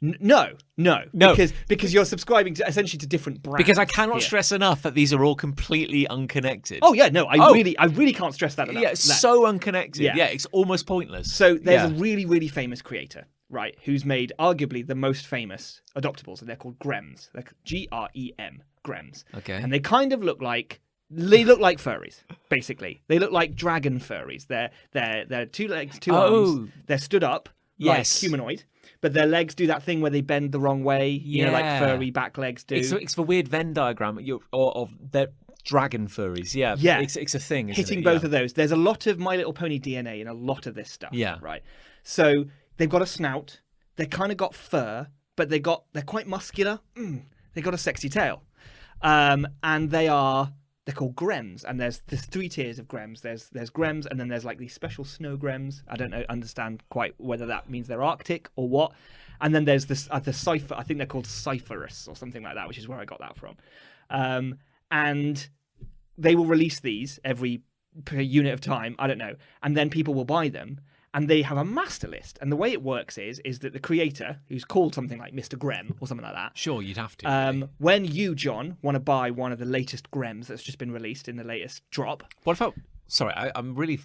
No, because you're subscribing to essentially to different brands. Because I cannot stress enough that these are all completely unconnected. Oh yeah, no, I really can't stress that enough. Yeah, it's so unconnected. Yeah, it's almost pointless. So there's a really, really famous creator, right, who's made arguably the most famous adoptables, and they're called Grems. They're Grem, Grems. Okay. And they kind of look like furries, basically. They look like dragon furries. They're 2 legs, 2 arms. They're stood up, like humanoid. But their legs do that thing where they bend the wrong way, like furry back legs do. It's the weird Venn diagram of their dragon furries. Yeah. It's a thing, isn't hitting both of those. There's a lot of My Little Pony DNA in a lot of this stuff. Yeah. Right. So they've got a snout. They kind of got fur, but they're quite muscular. They got a sexy tail. And they're called Grems, and there's 3 tiers of Grems. There's Grems, and then there's like these special snow Grems. I don't understand quite whether that means they're Arctic or what. And then there's the Cypher. I think they're called Cypherus or something like that, which is where I got that from. And they will release these every per unit of time. I don't know, and then people will buy them. And they have a master list. And the way it works is that the creator, who's called something like Mr. Grem or something like that. Sure, you'd have to. When you, John, want to buy one of the latest Grems that's just been released in the latest drop. What if I'm really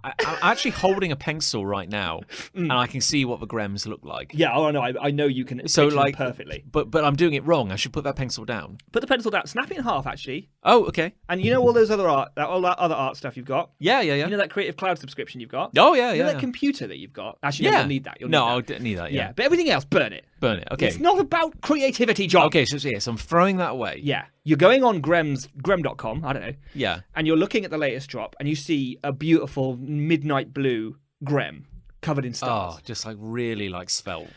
I'm actually holding a pencil right now, and I can see what the Grems look like. Yeah, I know you can picture them perfectly. But I'm doing it wrong. I should put that pencil down. Put the pencil down. Snap it in half, actually. Oh, okay. And you know all those other all that other art stuff you've got? Yeah. You know that Creative Cloud subscription you've got? Oh, yeah, you know that computer that you've got? Actually, no, you'll need that. I'll need that, yeah. But everything else, burn it. Burn it, okay. It's not about creativity, John. Okay, so I'm throwing that away. Yeah. You're going on Grem.com, I don't know. Yeah. And you're looking at the latest drop, and you see a beautiful midnight blue Grem covered in stars. Oh, just like really like svelte.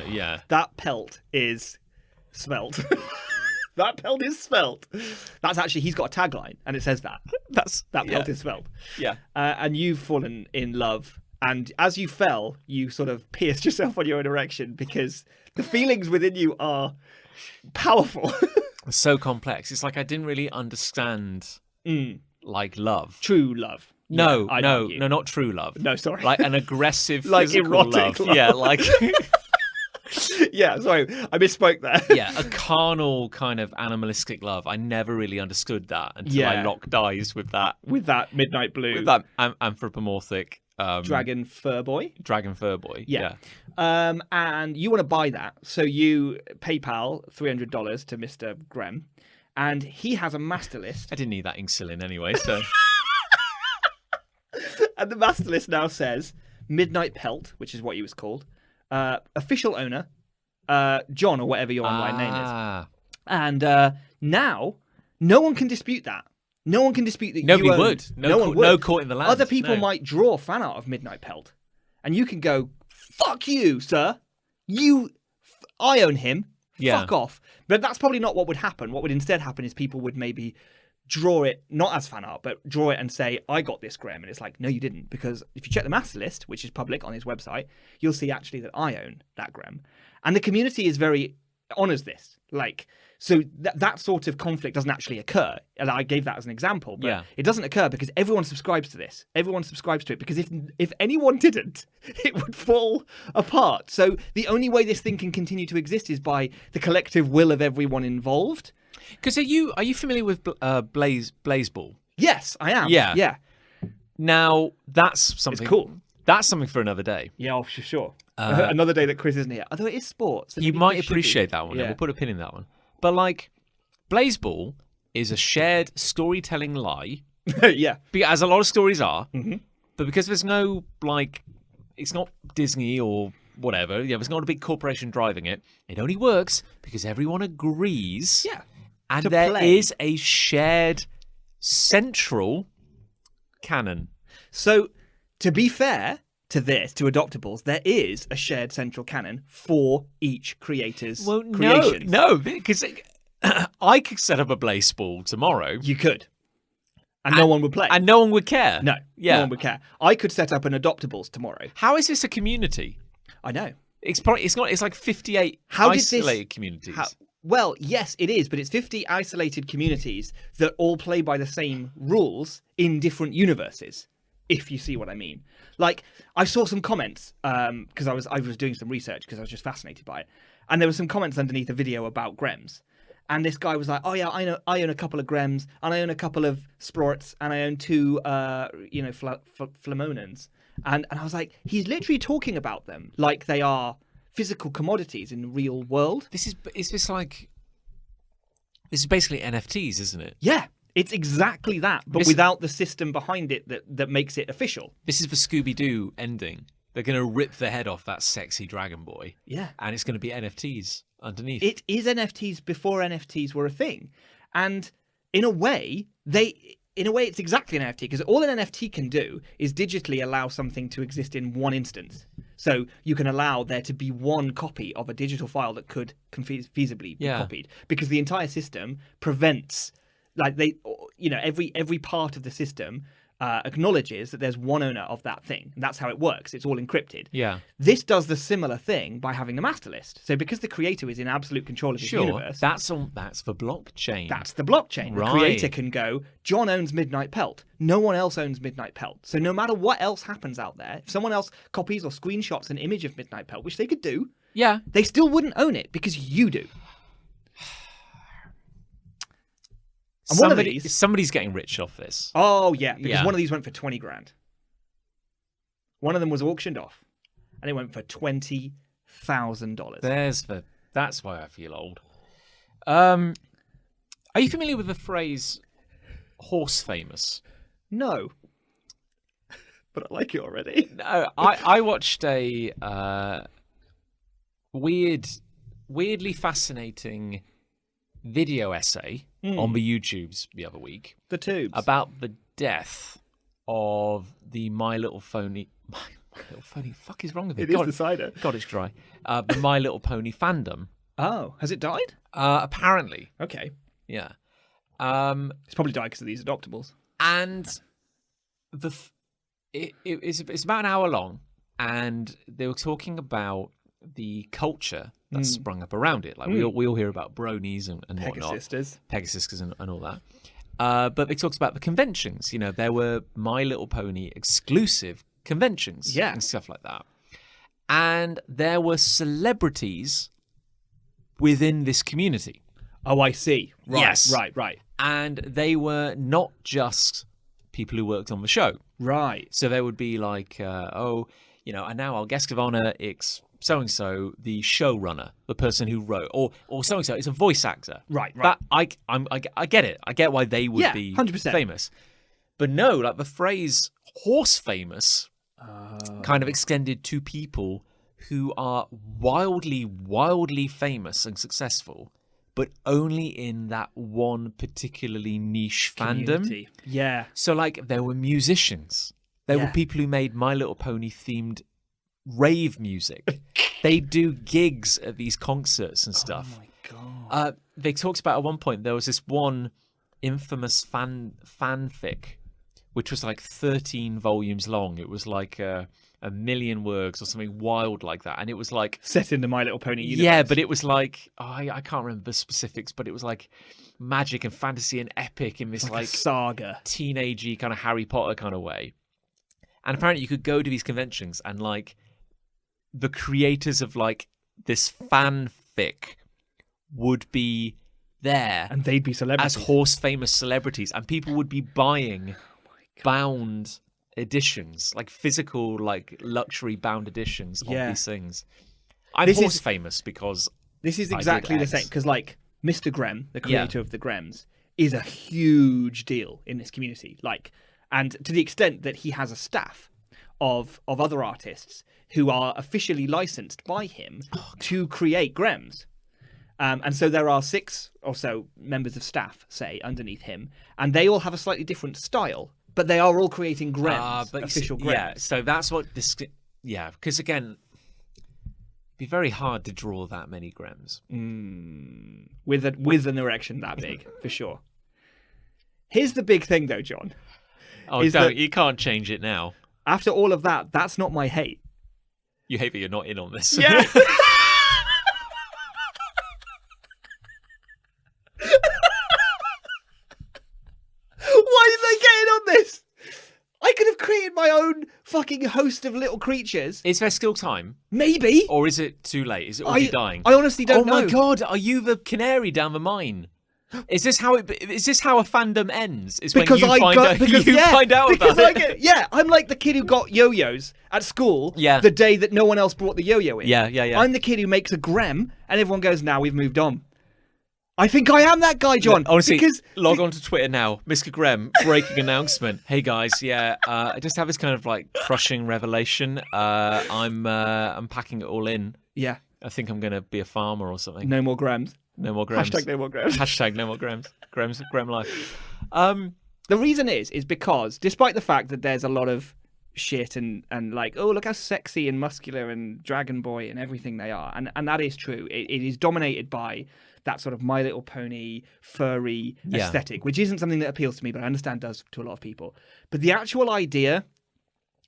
Yeah. That pelt is svelte. That pelt is svelte. That's actually, he's got a tagline, and it says that. That pelt is svelte. Yeah. And you've fallen in love. And as you fell, you sort of pierced yourself on your own erection, because the feelings within you are powerful. It's so complex. It's like I didn't really understand like love. True love. No, not true love. No, sorry. Like an aggressive like physical erotic love. Yeah, like yeah, sorry, I misspoke there. Yeah, a carnal kind of animalistic love. I never really understood that until I locked eyes with that. With that midnight blue. With that anthropomorphic Dragon Fur Boy. Dragon Fur Boy. Yeah. And you want to buy that, so you PayPal $300 to Mr. Grem, and he has a master list. I didn't need that insulin anyway, so. And the master list now says Midnight Pelt, which is what he was called, official owner, John or whatever your online name is. And now, no one can dispute that. No one can dispute that. Nobody you own, would. No one would. No court in the land. Other people might draw fan art of Midnight Pelt, and you can go, "Fuck you, sir. I own him. Yeah. Fuck off." But that's probably not what would happen. What would instead happen is people would maybe draw it not as fan art, but draw it and say, "I got this, Graham," and it's like, no, you didn't, because if you check the master list, which is public on his website, you'll see actually that I own that Graham, and the community is very honors this. Like, so that sort of conflict doesn't actually occur. And I gave that as an example, but it doesn't occur because everyone subscribes to this. Everyone subscribes to it because if anyone didn't, it would fall apart. So the only way this thing can continue to exist is by the collective will of everyone involved. Because are you familiar with Blazeball? Yes, I am. Yeah. Now that's something It's cool. That's something for another day. Yeah, for sure. Another day that Chris isn't here. Although it is sports. So You maybe might Chris should appreciate be. that one. Yeah. We'll put a pin in that one. But like, Blazeball is a shared storytelling lie, Yeah. as a lot of stories are. Mhm. But because there's no it's not Disney or whatever. Yeah, there's not a big corporation driving it. It only works because everyone agrees. Yeah. And To there play. is a shared central canon. So, to be fair to Adoptables, there is a shared central canon for each creator's creations. No, because I could set up a Blazeball tomorrow. You could. And no one would play. And no one would care. No Yeah. one would care. I could set up an Adoptables tomorrow. How is this a community? I know. It's probably it's not. It's like 58 How did this- isolated communities. Well, yes, it is, but it's 50 isolated communities that all play by the same rules in different universes, if you see what I mean. Like, I saw some comments, because I was doing some research because I was just fascinated by it, and there were some comments underneath a video about Grems. And this guy was like, "Oh yeah, I own a couple of Grems, and I own a couple of Sprorts, and I own two, Flamonans." And I was like, he's literally talking about them like they are physical commodities in the real world. This is basically NFTs, isn't it? Yeah, it's exactly that, but without the system behind it that makes it official. This is the Scooby-Doo ending. They're going to rip the head off that sexy dragon boy. Yeah. And it's going to be NFTs underneath. It is NFTs before NFTs were a thing. And in a way, it's exactly an NFT, because all an NFT can do is digitally allow something to exist in one instance. So you can allow there to be one copy of a digital file that could feasibly be copied, because the entire system prevents, like, every part of the system acknowledges that there's one owner of that thing. And that's how it works. It's all encrypted. Yeah. This does the similar thing by having the master list. So because the creator is in absolute control of his universe, that's the blockchain. that's the blockchain. Right. The creator can go, John owns Midnight Pelt. No one else owns Midnight Pelt. So no matter what else happens out there, if someone else copies or screenshots an image of Midnight Pelt, which they could do, Yeah. they still wouldn't own it because you do. And one of these, Somebody's getting rich off this. oh yeah, because Yeah. one of these went for 20 grand. One of them was auctioned off, and it went for $20,000. That's why I feel old. Are you familiar with the phrase "horse famous"? No, but I like it already. No, I watched a weirdly fascinating video essay on the YouTubes the other week The tubes. about the death of the My Little Pony. My Little Pony. Fuck is wrong with it? It is the cider. God, it's dry. The My Little Pony fandom. Oh, has it died? Apparently, Okay. yeah. It's probably died because of these adoptables. And it's about an hour long, and they were talking about the culture that sprung up around it. Like we all hear about bronies and whatnot, Pegasisters and all that. But they talked about the conventions. You know, there were My Little Pony exclusive conventions, and stuff like that. And there were celebrities within this community. Oh, I see. Right, Yes. right. And they were not just people who worked on the show. Right. So there would be like, and now our guest of honor is so-and-so, the showrunner, the person who wrote, or so-and-so is a voice actor. Right. That I get it. I get why they would be 100%. famous. But no, like the phrase horse famous kind of extended to people who are wildly, wildly famous and successful, but only in that one particularly niche Community. fandom. Yeah. So like there were musicians. There were people who made My Little Pony themed rave music. They do gigs at these concerts and stuff. Oh my god! They talked about at one point there was this one infamous fanfic, which was like 13 volumes long. It was like a million words or something wild like that, and it was like set in the My Little Pony universe. Yeah, but it was like I can't remember the specifics, but it was like magic and fantasy and epic in this like saga, teenagey kind of Harry Potter kind of way. And apparently you could go to these conventions and like the creators of like this fanfic would be there and they'd be celebrities as horse famous celebrities, and people would be buying bound editions, like physical, like luxury bound editions of these things. I'm horse famous because this is exactly the same, because like Mr. Grem, the creator of the Grems, is a huge deal in this community. Like, and to the extent that he has a staff of other artists who are officially licensed by him to create Grems. And so there are 6 or so members of staff, say, underneath him, and they all have a slightly different style, but they are all creating Grems, official Grems. Yeah, so that's what this... Yeah, because again, it'd be very hard to draw that many Grems. With an erection that big, for sure. Here's the big thing, though, John. Oh, you can't change it now. After all of that, that's not my hate. You hate that you're not in on this. Yeah. Why did they get in on this? I could have created my own fucking host of little creatures. Is there still time? Maybe. Or is it too late? Is it already dying? I honestly don't know. Oh my god, are you the canary down the mine? Is this how a fandom ends? Is because when you find out about it? I'm like the kid who got yo-yos at school the day that no one else brought the yo-yo in. Yeah. I'm the kid who makes a Grem and everyone goes, now we've moved on. I think I am that guy, John. Honestly, log on to Twitter now. Mr. Grem, breaking announcement. Hey guys, I just have this kind of like crushing revelation. I'm packing it all in. Yeah. I think I'm going to be a farmer or something. No more Grems. No more Grems. Hashtag no more Grems. Hashtag no more Grems. Grem life. The reason is because despite the fact that there's a lot of shit and like, oh, look how sexy and muscular and Dragon Boy and everything they are, and that is true. It is dominated by that sort of My Little Pony furry aesthetic, which isn't something that appeals to me, but I understand does to a lot of people. But the actual idea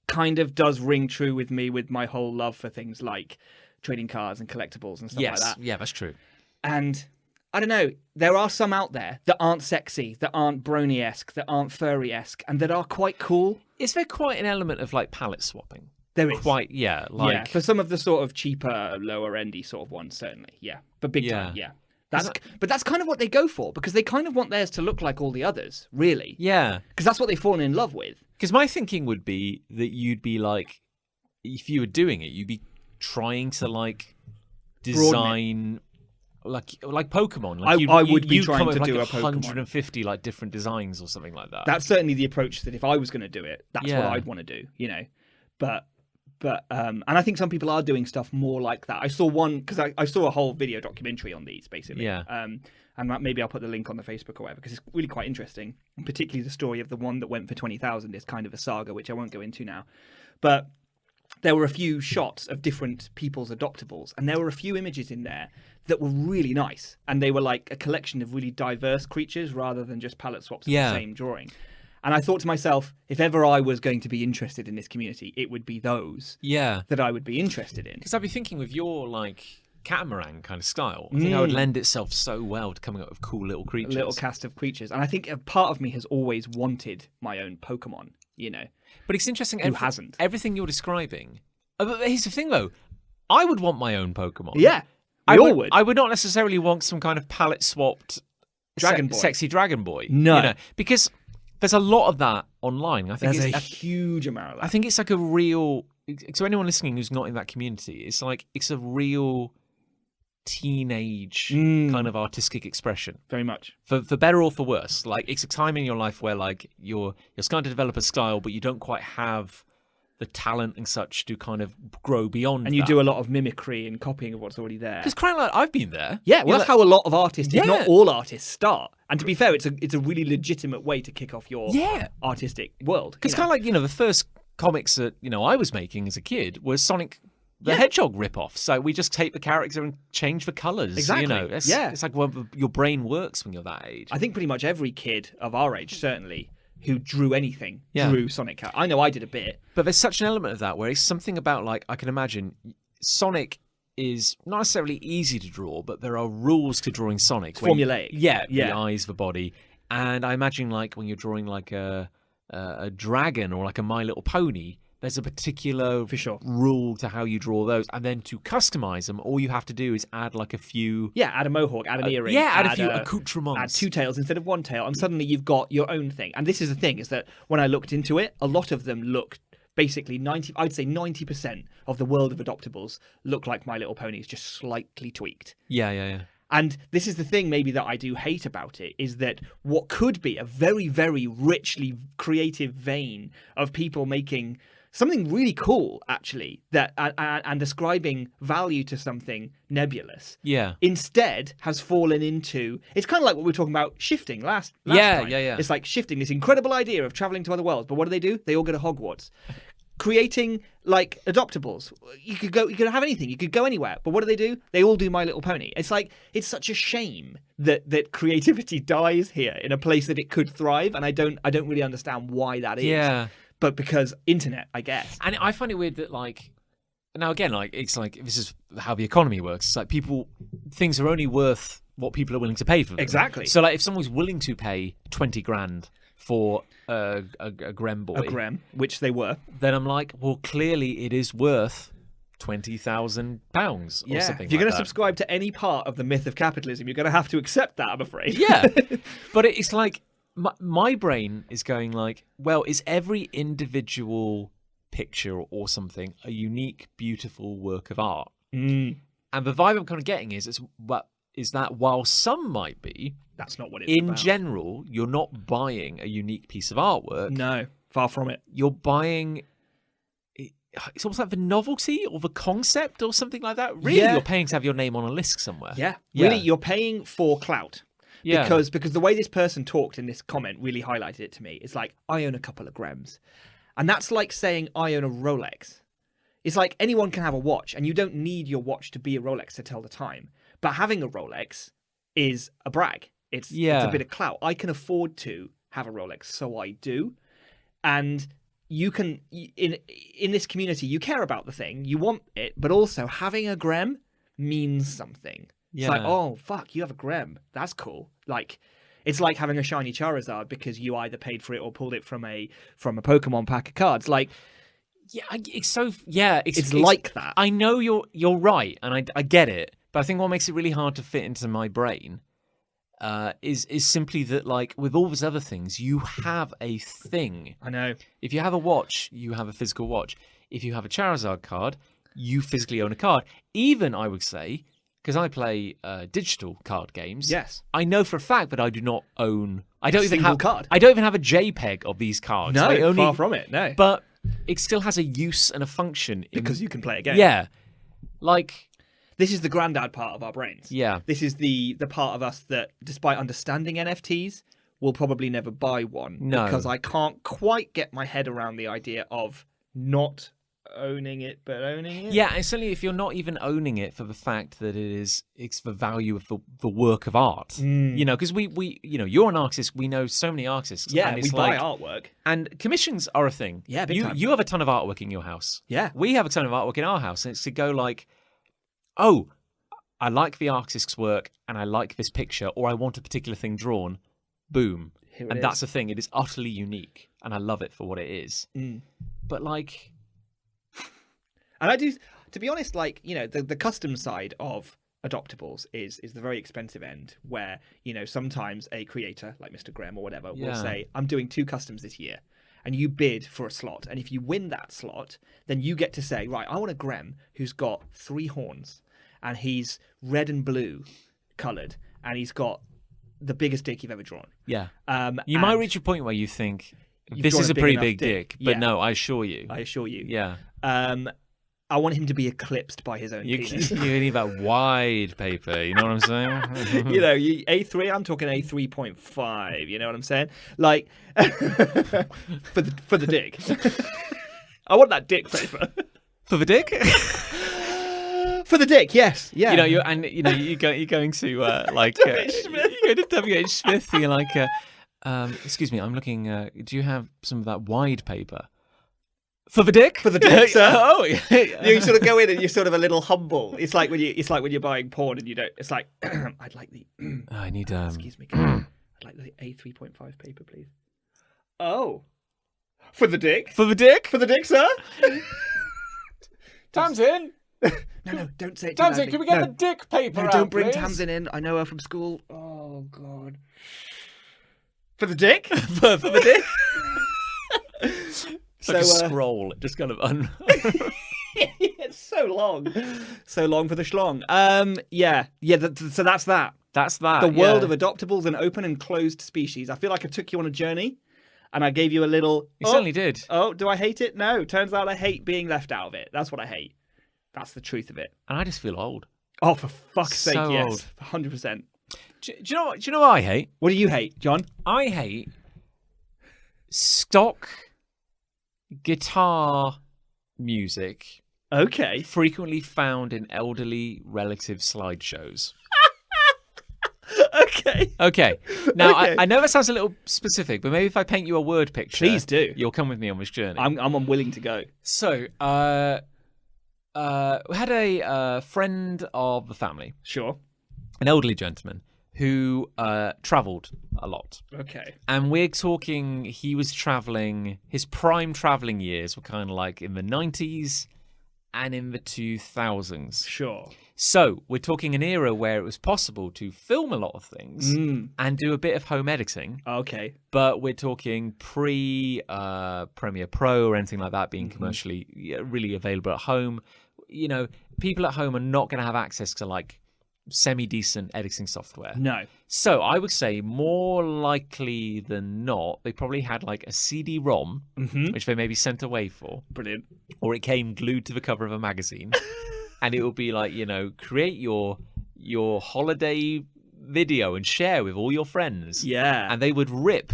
kind of does ring true with me, with my whole love for things like trading cards and collectibles and stuff like that. Yeah, that's true. And I don't know, there are some out there that aren't sexy, that aren't brony-esque, that aren't furry-esque, and that are quite cool. Is there quite an element of like palette swapping? There is. Quite, like... for some of the sort of cheaper, lower-endy sort of ones, certainly, But big time, But that's kind of what they go for, because they kind of want theirs to look like all the others, really. Yeah. Because that's what they've fallen in love with. Because my thinking would be that you'd be like, if you were doing it, you'd be trying to like design... Like Pokemon, like I would be trying come to with do like a Pokemon. 150 like different designs or something like that. That's certainly the approach that if I was going to do it, that's what I'd want to do, But and I think some people are doing stuff more like that. I saw one because I saw a whole video documentary on these basically. Yeah. And maybe I'll put the link on the Facebook or whatever, because it's really quite interesting. And particularly the story of the one that went for 20,000 is kind of a saga, which I won't go into now. But there were a few shots of different people's adoptables, and there were a few images in there that were really nice, and they were like a collection of really diverse creatures rather than just palette swaps of the same drawing. And I thought to myself, if ever I was going to be interested in this community, it would be those that I would be interested in. Because I'd be thinking with your like catamaran kind of style, I think that would lend itself so well to coming up with cool little creatures. A little cast of creatures. And I think a part of me has always wanted my own Pokemon, But it's interesting. Who hasn't? Everything you're describing. But here's the thing, though. I would want my own Pokemon. Yeah, I would. I would not necessarily want some kind of palette swapped Dragon Boy. sexy Dragon Boy. No. Because there's a lot of that online. I think There's it's a huge amount of that. I think it's like a real. So anyone listening who's not in that community, it's like it's a real teenage kind of artistic expression. Very much. For better or for worse. Like it's a time in your life where like you're starting to develop a style, but you don't quite have the talent and such to kind of grow beyond. And you that. do a lot of mimicry and copying of what's already there. Because crying out, I've been there. Yeah, well, that's how a lot of artists, if Yeah. not all artists, start. And to be fair, it's a really legitimate way to kick off your artistic world. Because kind of like, the first comics that, I was making as a kid was Sonic the Hedgehog ripoff. So we just take the character and change the colours. Exactly. It's like your brain works when you're that age. I think pretty much every kid of our age, certainly, who drew anything, Yeah. drew Sonic. I know I did a bit. But there's such an element of that where it's something about, like, I can imagine Sonic is not necessarily easy to draw, but there are rules to drawing Sonic. It's formulaic. The eyes, the body. And I imagine, like, when you're drawing, like, a dragon or, like, a My Little Pony, there's a particular For sure. rule to how you draw those. And then to customize them, all you have to do is add, like, a few... Yeah, add a mohawk, add an earring. add a few accoutrements. Add two tails instead of one tail, and suddenly you've got your own thing. And this is the thing, is that when I looked into it, a lot of them looked basically 90% of the world of adoptables look like My Little Ponies, just slightly tweaked. Yeah. And this is the thing maybe that I do hate about it, is that what could be a very, very richly creative vein of people making something really cool, actually, that and ascribing value to something nebulous, instead has fallen into... It's kind of like what we were talking about shifting last time. Yeah. It's like shifting, this incredible idea of traveling to other worlds. But what do? They all go to Hogwarts. Creating, like, adoptables. You could have anything. You could go anywhere. But what do? They all do My Little Pony. It's like, it's such a shame that creativity dies here in a place that it could thrive. And I don't really understand why that is. Yeah. But because internet, I guess. And I find it weird that, like, now again, like, it's like, this is how the economy works. It's like things are only worth what people are willing to pay for them. Exactly. So, like, if someone's willing to pay 20 grand for a Grem boy, Which they were, then I'm like, well, clearly it is worth £20,000 or something. If you're going to that. subscribe to any part of the myth of capitalism, you're going to have to accept that, I'm afraid. Yeah. But it's like, my brain is going like, well, is every individual picture or something a unique, beautiful work of art? And the vibe I'm kind of getting is that while some might be, that's not what it's in about. general, you're not buying a unique piece of artwork. No, far from it. You're buying... It's almost like the novelty or the concept or something like that. Really, you're paying to have your name on a list somewhere. Yeah. Really, you're paying for clout. Yeah. Because the way this person talked in this comment really highlighted it to me. It's like, I own a couple of Grems. And that's like saying I own a Rolex. It's like anyone can have a watch, and you don't need your watch to be a Rolex to tell the time. But having a Rolex is a brag. It's a bit of clout. I can afford to have a Rolex, so I do. And you can, in this community, you care about the thing, you want it, but also having a Grem means something. Yeah. It's like, oh, fuck, you have a Grem. That's cool. Like, it's like having a shiny Charizard because you either paid for it or pulled it from a Pokemon pack of cards. Like, it's like that. I know you're right, and I get it, but I think what makes it really hard to fit into my brain is simply that, like, with all these other things, you have a thing. I know. If you have a watch, you have a physical watch. If you have a Charizard card, you physically own a card. Even, I would say, because I play digital card games. Yes. I know for a fact that I do not own. I don't even have card. I don't even have a JPEG of these cards. No, far from it. No. But it still has a use and a function because you can play a game. Yeah. Like, this is the granddad part of our brains. Yeah. This is the part of us that, despite understanding NFTs, will probably never buy one. No. Because I can't quite get my head around the idea of not owning it, but owning it. Yeah, and certainly if you're not even owning it for the fact that it's the value of the work of art. You know, because we you're an artist. We know so many artists. Yeah, and it's we like, buy artwork. And commissions are a thing. Yeah, big time. You have a ton of artwork in your house. Yeah. We have a ton of artwork in our house. And it's to go like, oh, I like the artist's work and I like this picture, or I want a particular thing drawn. Boom. And that's the thing. It is utterly unique. And I love it for what it is. But like... And I do, to be honest, like, you know, the custom side of adoptables is the very expensive end, where, you know, sometimes a creator like Mr. Graham or whatever will say, I'm doing 2 customs this year. and you bid for a slot. And if you win that slot, then you get to say, right, I want a Grem who's got 3 horns, and he's red and blue coloured, and he's got the biggest dick you've ever drawn. Yeah. You might reach a point where you think, this is a pretty big dick. But no, I assure you. Yeah. I want him to be eclipsed by his own penis. You need that wide paper, you know what I'm saying? A3, I'm talking A3.5, you know what I'm saying? Like, for the dick. I want that dick paper. For the dick? For the dick, yes. Yeah. You're going to, like... you go to W.H. Smith, and you're like, excuse me, I'm looking... do you have some of that wide paper? For the dick? For the dick, sir. Oh, yeah. You sort of go in and you're sort of a little humble. It's like when you're buying porn and you don't. It's like, I'd like the. I need. Excuse me. I'd like the A3.5 paper, please. Oh, for the dick. For the dick? For the dick, sir. Tamsin. No, don't say it. Tamsin, can we get the dick paper? No, out, don't bring please? Tamsin in. I know her from school. Oh God. For the dick. for the dick. Like So, a scroll, just kind of it's so long for the schlong. So that's that. That's that. The world of adoptables and open and closed species. I feel like I took you on a journey, and I gave you a little. You certainly did. Oh, do I hate it? No. Turns out I hate being left out of it. That's what I hate. That's the truth of it. And I just feel old. Oh, for fuck's sake, So yes, old. 100%. Do you know what? Do you know what I hate? What do you hate, John? I hate stock guitar music Okay. frequently found in elderly relative slideshows. Okay. Now, Okay. I know that sounds a little specific, but maybe if I paint you a word picture, Please do. You'll come with me on this journey. I'm unwilling to go. So, we had a friend of the family, Sure. an elderly gentleman, who travelled a lot. Okay. And we're talking, he was travelling, his prime travelling years were kind of like in the 90s and in the 2000s. Sure. So we're talking an era where it was possible to film a lot of things and do a bit of home editing. Okay. But we're talking pre Premiere Pro or anything like that being commercially really available at home. You know, people at home are not going to have access to like semi-decent editing software. No. So I would say more likely than not, they probably had like a CD-ROM, which they maybe sent away for. Brilliant. Or it came glued to the cover of a magazine. And it would be like, you know, create your holiday video and share with all your friends. Yeah. And they would rip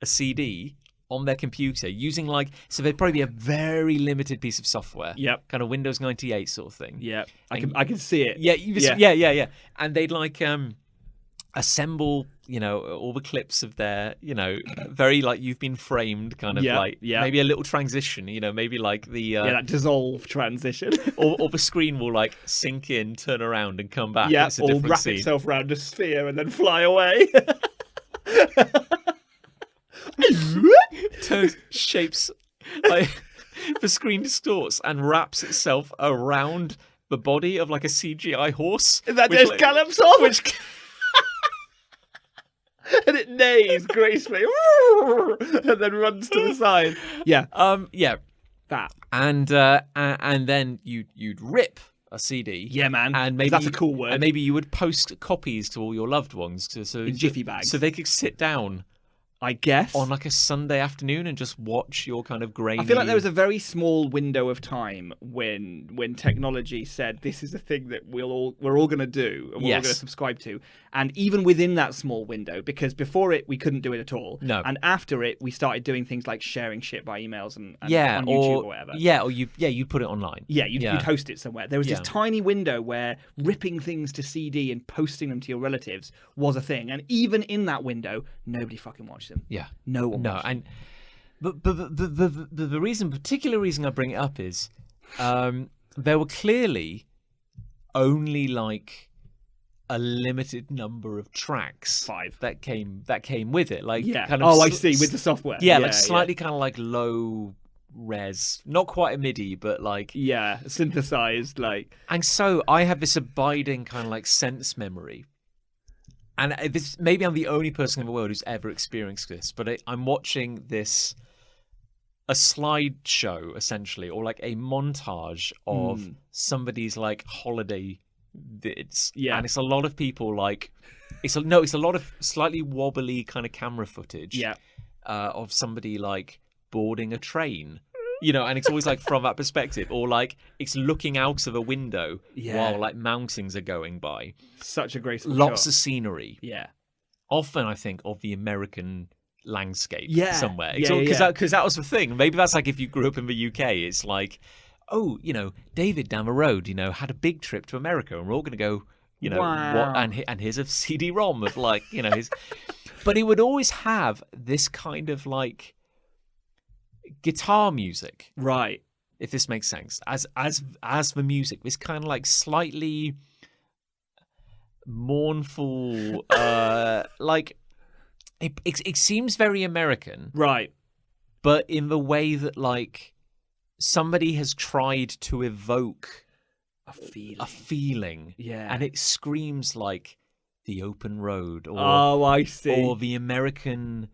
a CD on their computer using like, so they'd probably be a very limited piece of software. Yep. Kind of Windows 98 sort of thing. Yeah. I can see it. Yeah. And they'd like assemble, you know, all the clips of their, you know, very like you've been framed kind of maybe a little transition, you know, maybe like the that dissolve transition. or the screen will like sink in, turn around and come back. Yeah, It's a or different wrap scene. itself around a sphere and then fly away. Turns shapes like the screen distorts and wraps itself around the body of like a CGI horse. That which, just like, gallops off. And it neighs gracefully. And then runs to the side. Yeah. Yeah. That. And then you'd rip a CD. Yeah, man. And maybe that's a cool word. And maybe you would post copies to all your loved ones in jiffy bags, so they could sit down, I guess, on like a Sunday afternoon and just watch your kind of grainy... I feel like there was a very small window of time when technology said this is a thing that we're all going to do and we're all going to subscribe to. And even within that small window, because before it we couldn't do it at all. No. And after it we started doing things like sharing shit by emails and on YouTube or whatever. Yeah, or you'd put it online. Yeah, you'd host it somewhere. There was this tiny window where ripping things to CD and posting them to your relatives was a thing. And even in that window, nobody fucking watched them. Yeah. No one watched them. But the particular reason I bring it up is there were clearly only like a limited number of tracks 5 that came with it, like kind of I see, with the software, like slightly kind of like low res, not quite a MIDI, but like synthesized, like. And so I have this abiding kind of like sense memory, and maybe I'm the only person in the world who's ever experienced this, but I'm watching this a slideshow essentially, or like a montage of somebody's like holiday vids. Yeah. And it's a lot of people like it's a lot of slightly wobbly kind of camera footage. Yeah. Of somebody like boarding a train. You know, and it's always like from that perspective, or like it's looking out of a window while like mountains are going by. Such a graceful Lots shot. of scenery. Yeah. Often, I think, of the American landscape somewhere. Because that was the thing. Maybe that's like if you grew up in the UK, it's like, oh, you know, David down the road, you know, had a big trip to America, and we're all going to go, you know, wow. and here's a CD-ROM of like, you know, his. But it would always have this kind of like guitar music, right? If this makes sense, as the music, this kind of like slightly mournful, like it seems very American, right? But in the way that like somebody has tried to evoke a feeling, yeah, and it screams like the open road, or I see, or the American.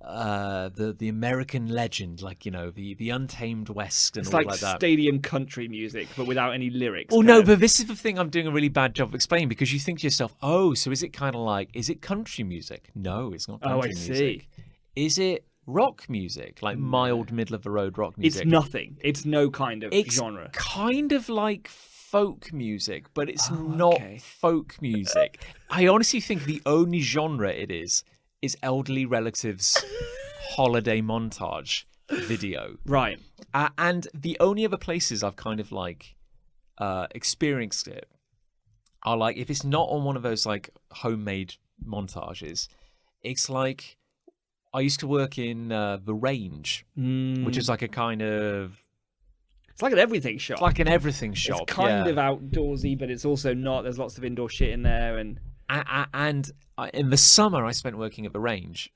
The American legend, like, you know, the Untamed West, and it's all like that. stadium country music, but without any lyrics. Well, no, but this is the thing I'm doing a really bad job of explaining, because you think to yourself, oh, so is it kind of like, is it country music? No, it's not country music. Is it rock music, like mild, middle of the road rock music? It's nothing. It's no kind of genre. It's kind of like folk music, but it's not folk music. I honestly think the only genre it is elderly relatives' holiday montage video. Right. And the only other places I've kind of like experienced it are like, if it's not on one of those like homemade montages, it's like, I used to work in the Range, which is like a kind of... It's like an everything shop. It's like an everything shop. It's kind of outdoorsy, but it's also not. There's lots of indoor shit in there. And in the summer I spent working at the Range,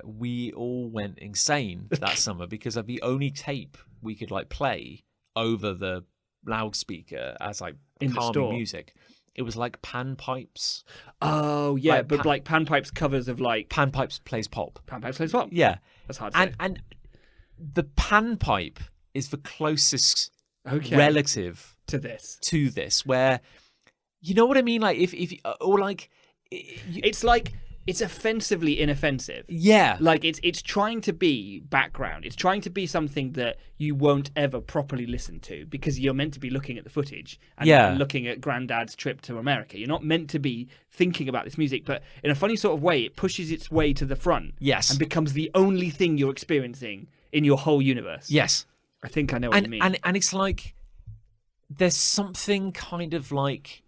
we all went insane that summer because of the only tape we could like play over the loudspeaker as like calming music. It was like Panpipes. Oh yeah, but like Panpipes covers of like Panpipes plays pop. Panpipes plays pop. Yeah, that's hard to say. And the panpipe is the closest relative to this, where, you know what I mean? Like if or like it's like, it's offensively inoffensive. Yeah. Like it's trying to be background. It's trying to be something that you won't ever properly listen to, because you're meant to be looking at the footage and looking at Granddad's trip to America. You're not meant to be thinking about this music, but in a funny sort of way, it pushes its way to the front. Yes. And becomes the only thing you're experiencing in your whole universe. Yes. I think I know what you mean. And it's like, there's something kind of like,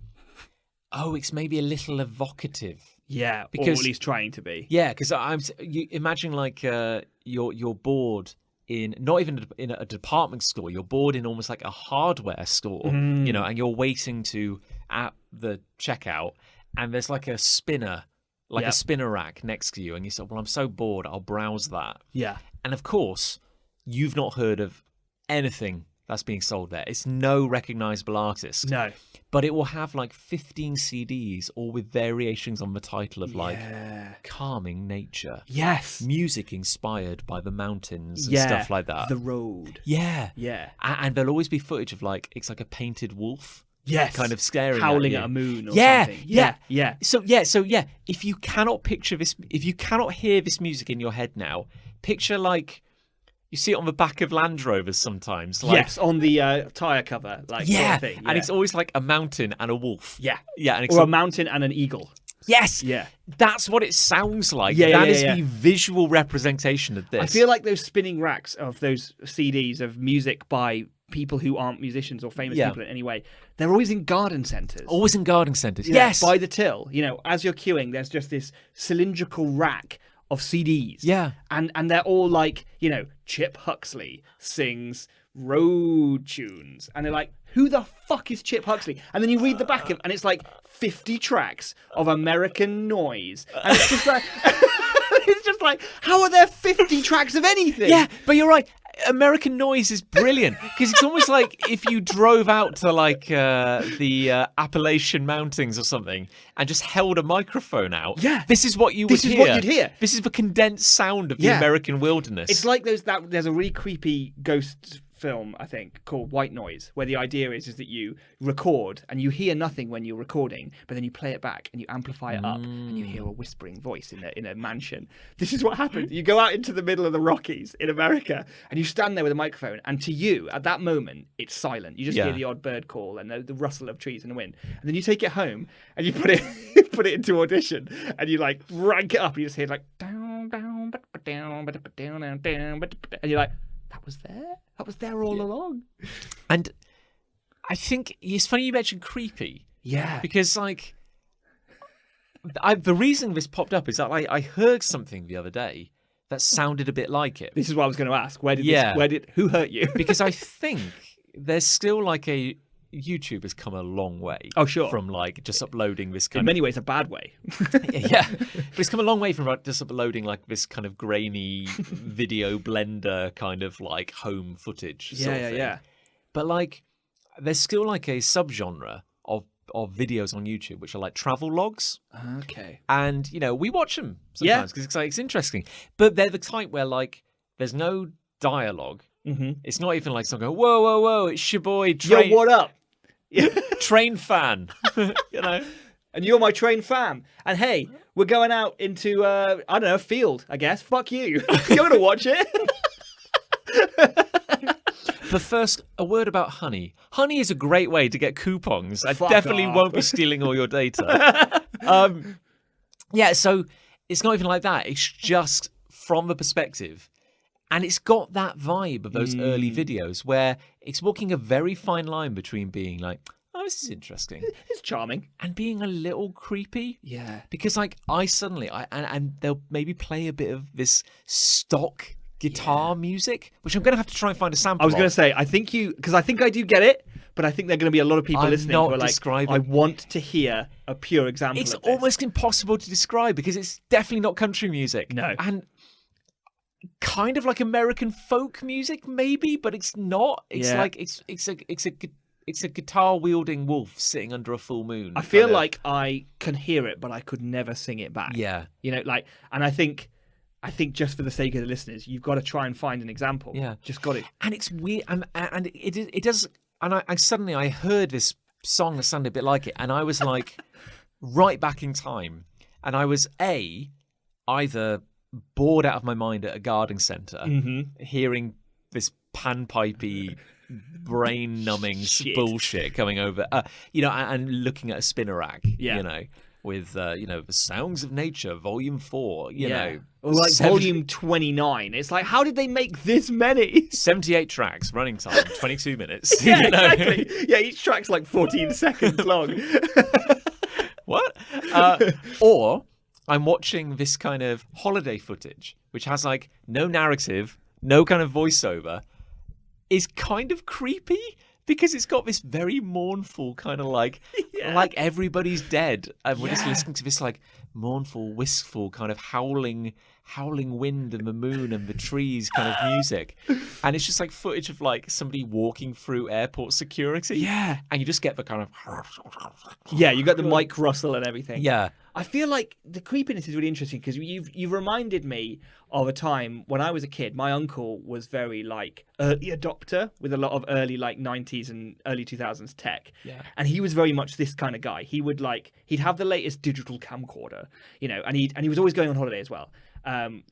oh, it's maybe a little evocative. Yeah, or at least trying to be. Yeah, because you imagine like you're bored in, not even in a department store, you're bored in almost like a hardware store, you know, and you're waiting at the checkout, and there's like a spinner, like a spinner rack next to you, and you say, well, I'm so bored, I'll browse that. Yeah. And of course, you've not heard of anything that's being sold there. It's no recognizable artist. No. But it will have like 15 CDs, all with variations on the title of like calming nature. Yes. Music inspired by the mountains and stuff like that. The road. Yeah. Yeah. And there'll always be footage of like, it's like a painted wolf. Yes. Kind of scaring howling at a moon or something. Yeah. So if you cannot picture this, if you cannot hear this music in your head now, picture like, you see it on the back of Land Rovers sometimes. Like, yes, on the tyre cover. Like, sort of thing. And it's always like a mountain and a wolf. Yeah. And it's or a mountain and an eagle. Yes. Yeah. That's what it sounds like. That is the visual representation of this. I feel like those spinning racks of those CDs of music by people who aren't musicians or famous people in any way, they're always in garden centres. Always in garden centres. Yes. By the till. You know, as you're queuing, there's just this cylindrical rack of CDs. Yeah. And they're all like, you know, Chip Huxley sings road tunes. And they're like, who the fuck is Chip Huxley? And then you read the back of, and it's like 50 tracks of American noise. And it's just like, it's just like, how are there 50 tracks of anything? Yeah, but you're right. American Noise is brilliant because it's almost like if you drove out to like the Appalachian Mountains or something and just held a microphone out. Yeah. This is what you would hear. This is what you'd hear. This is the condensed sound of the American wilderness. It's like there's a really creepy ghost film, I think, called White Noise, where the idea is that you record and you hear nothing when you're recording, but then you play it back and you amplify it up and you hear a whispering voice in a mansion. This is what happens. You go out into the middle of the Rockies in America and you stand there with a microphone, and to you, at that moment, it's silent. You just hear the odd bird call and the rustle of trees in the wind. And then you take it home and you put it into Audition and you like rank it up and you just hear like down, down, down, down, down, and you're like, that was there all along. And I think it's funny you mentioned creepy. Yeah. Because, like, the reason this popped up is that I heard something the other day that sounded a bit like it. This is what I was going to ask. Who hurt you? Because I think there's still, like, YouTube has come a long way. Oh, sure. From, like, just uploading this kind in many ways, a bad way. Yeah. But it's come a long way from just uploading, like, this kind of grainy video blender kind of, like, home footage sort of thing. Yeah. But, like, there's still, like, a subgenre of videos on YouTube, which are, like, travel logs. Okay. And, you know, we watch them sometimes because it's interesting. But they're the type where, like, there's no dialogue. Mm-hmm. It's not even like someone going, whoa, whoa, whoa, it's your boy Train. Yo, what up? Train fan, you know. And you're my Train fam. And hey, we're going out into, I don't know, a field, I guess. Fuck you. You're going to watch it. But first, a word about honey. Honey is a great way to get coupons. I Fuck definitely off. won't be stealing all your data. Yeah, so it's not even like that. It's just from the perspective. And it's got that vibe of those early videos where it's walking a very fine line between being like, oh, this is interesting. It's charming. And being a little creepy. Yeah. Because, like, and they'll maybe play a bit of this stock guitar music, which I'm going to have to try and find a sample I was going to of. say, because I think I do get it, but I think there are going to be a lot of people listening who are like, describing. I want to hear a pure example It's of this. almost impossible to describe because it's definitely not country music. No. And kind of like American folk music, maybe, but it's not. It's like it's a guitar wielding wolf sitting under a full moon. I feel like I can hear it, but I could never sing it back. Yeah. You know, like, and I think just for the sake of the listeners, you've got to try and find an example. Yeah. Just got it. And it's weird, and it does. And I suddenly I heard this song that sounded a bit like it, and I was like, right back in time, and I was either bored out of my mind at a garden centre, hearing this panpipey, brain-numbing bullshit coming over, you know, and looking at a spinner rack, you know, with you know, the Sounds of Nature, Volume 4, you know, or like Volume 29. It's like, how did they make this many? 78 tracks, running time 22 minutes. Yeah, you know? exactly. Yeah, each track's like 14 seconds long. What? Or I'm watching this kind of holiday footage, which has like no narrative, no kind of voiceover, is kind of creepy because it's got this very mournful kind of like everybody's dead, and we're just listening to this like mournful, wistful kind of howling wind and the moon and the trees kind of music, and it's just like footage of like somebody walking through airport security, and you just get the kind of you got the mic rustle and everything. I feel like the creepiness is really interesting because you've reminded me of a time when I was a kid. My uncle was very like early adopter with a lot of early like 90s and early 2000s tech. Yeah. And he was very much this kind of guy. He'd have the latest digital camcorder, you know, and he was always going on holiday as well,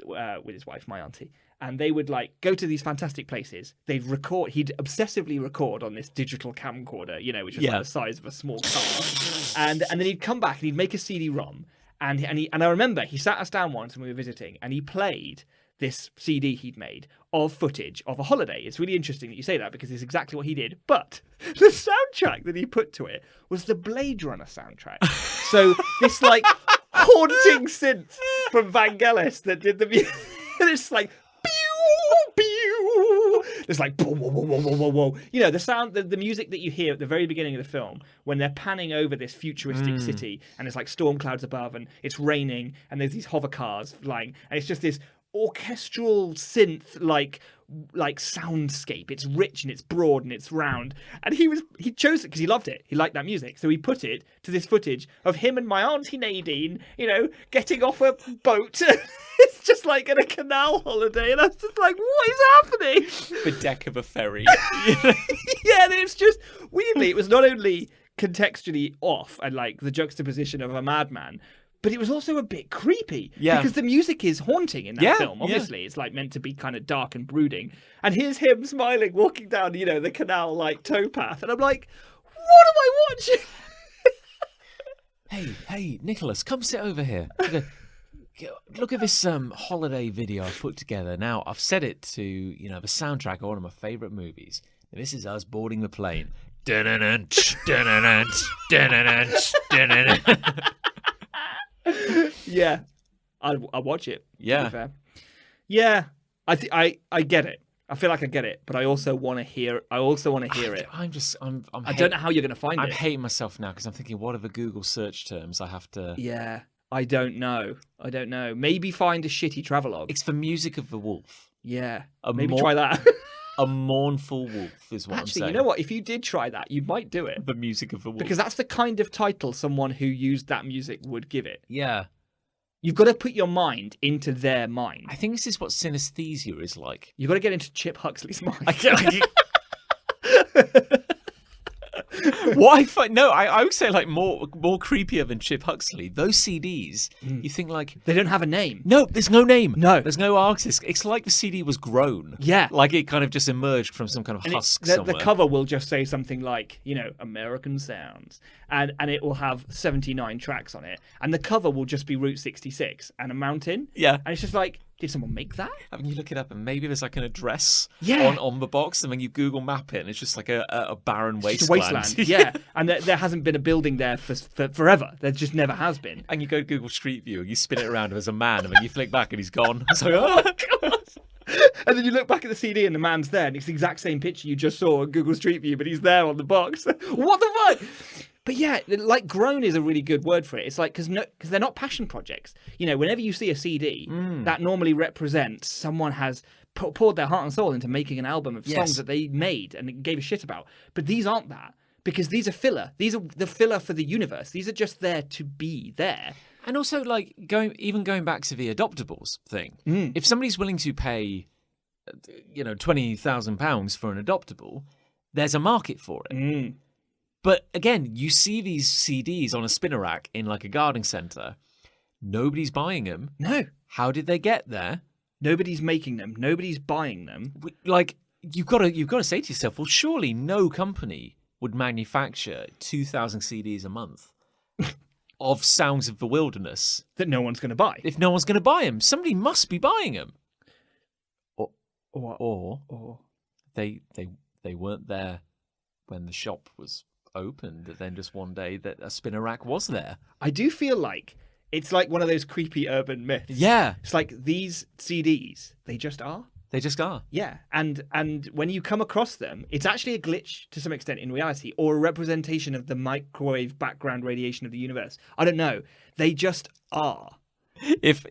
with his wife, my auntie. And they would like go to these fantastic places. He'd obsessively record on this digital camcorder, you know, which was like the size of a small car. And then he'd come back and he'd make a CD-ROM. And I remember he sat us down once when we were visiting, and he played this CD he'd made of footage of a holiday. It's really interesting that you say that because it's exactly what he did. But the soundtrack that he put to it was the Blade Runner soundtrack. So this like haunting synth from Vangelis that did the music. And it's like there's like whoa, whoa, whoa, whoa, whoa, whoa. You know, the sound, the music that you hear at the very beginning of the film when they're panning over this futuristic city and it's like storm clouds above and it's raining and there's these hover cars flying and it's just this orchestral synth like soundscape. It's rich and it's broad and it's round. And he chose it because he loved it. He liked that music. So he put it to this footage of him and my auntie Nadine, getting off a boat. It's just like in a canal holiday. And I was just like, what is happening? The deck of a ferry. Yeah, and it's just weirdly, it was not only contextually off and like the juxtaposition of a madman, but it was also a bit creepy. Yeah. Because the music is haunting in that film. Obviously, it's like meant to be kind of dark and brooding. And here's him smiling, walking down, the canal like towpath. And I'm like, what am I watching? Hey, Nicholas, come sit over here. Look at this holiday video I've put together. Now, I've set it to, the soundtrack of one of my favourite movies. This is us boarding the plane. Yeah, I'll watch it. Yeah. To be fair. Yeah, I get it. I feel like I get it, but I also want to hear. it. I don't know how you're going to find I'm it. hating myself now because I'm thinking, what are the Google search terms I have to? Yeah, I don't know. Maybe find a shitty travelogue. It's the music of the wolf. Yeah, maybe try that. A mournful wolf is what I'm Actually, saying. you know what? If you did try that, you might do it. The music of the wolf. Because that's the kind of title someone who used that music would give it. Yeah. You've got to put your mind into their mind. I think this is what synesthesia is like. You've got to get into Chip Huxley's mind. What I find, no, I would say like more creepier than Chip Huxley. Those CDs, you think like They don't have a name. no, there's no name. No. There's no artist. It's like the CD was grown. Yeah. Like it kind of just emerged from some kind of And husk the somewhere. cover will just say something like, American Sounds. And it will have 79 tracks on it. And the cover will just be Route 66 and a mountain. Yeah. And it's just like, did someone make that? I mean, you look it up and maybe there's like an address Yeah. on the box, and then you Google map it and it's just like a barren It's just wasteland. a wasteland. Yeah. And there hasn't been a building there for forever. There just never has been. And you go to Google Street View and you spin it around and there's a man, and then you flick back and he's gone. It's like, oh God. And then you look back at the CD and the man's there, and it's the exact same picture you just saw on Google Street View, but he's there on the box. What the fuck? But yeah, like grown is a really good word for it. It's like, because they're not passion projects. Whenever you see a CD, that normally represents someone has poured their heart and soul into making an album of songs that they made and gave a shit about. But these aren't that, because these are filler. These are the filler for the universe. These are just there to be there. And also, like, going back to the adoptables thing, if somebody's willing to pay, £20,000 for an adoptable, there's a market for it. But again, you see these CDs on a spinner rack in like a garden centre. Nobody's buying them. No. How did they get there? Nobody's making them. Nobody's buying them. Like, you've got to say to yourself, well, surely no company would manufacture 2,000 CDs a month of Sounds of the Wilderness That no one's going to buy. if no one's going to buy them. Somebody must be buying them. Or They weren't there when the shop was opened. Then just one day that a spinner rack was there. I do feel like it's like one of those creepy urban myths. Yeah, It's like these CDs, they just are. they just are. Yeah, and when you come across them, it's actually a glitch to some extent in reality, or a representation of the microwave background radiation of the universe. I don't know. They just are. If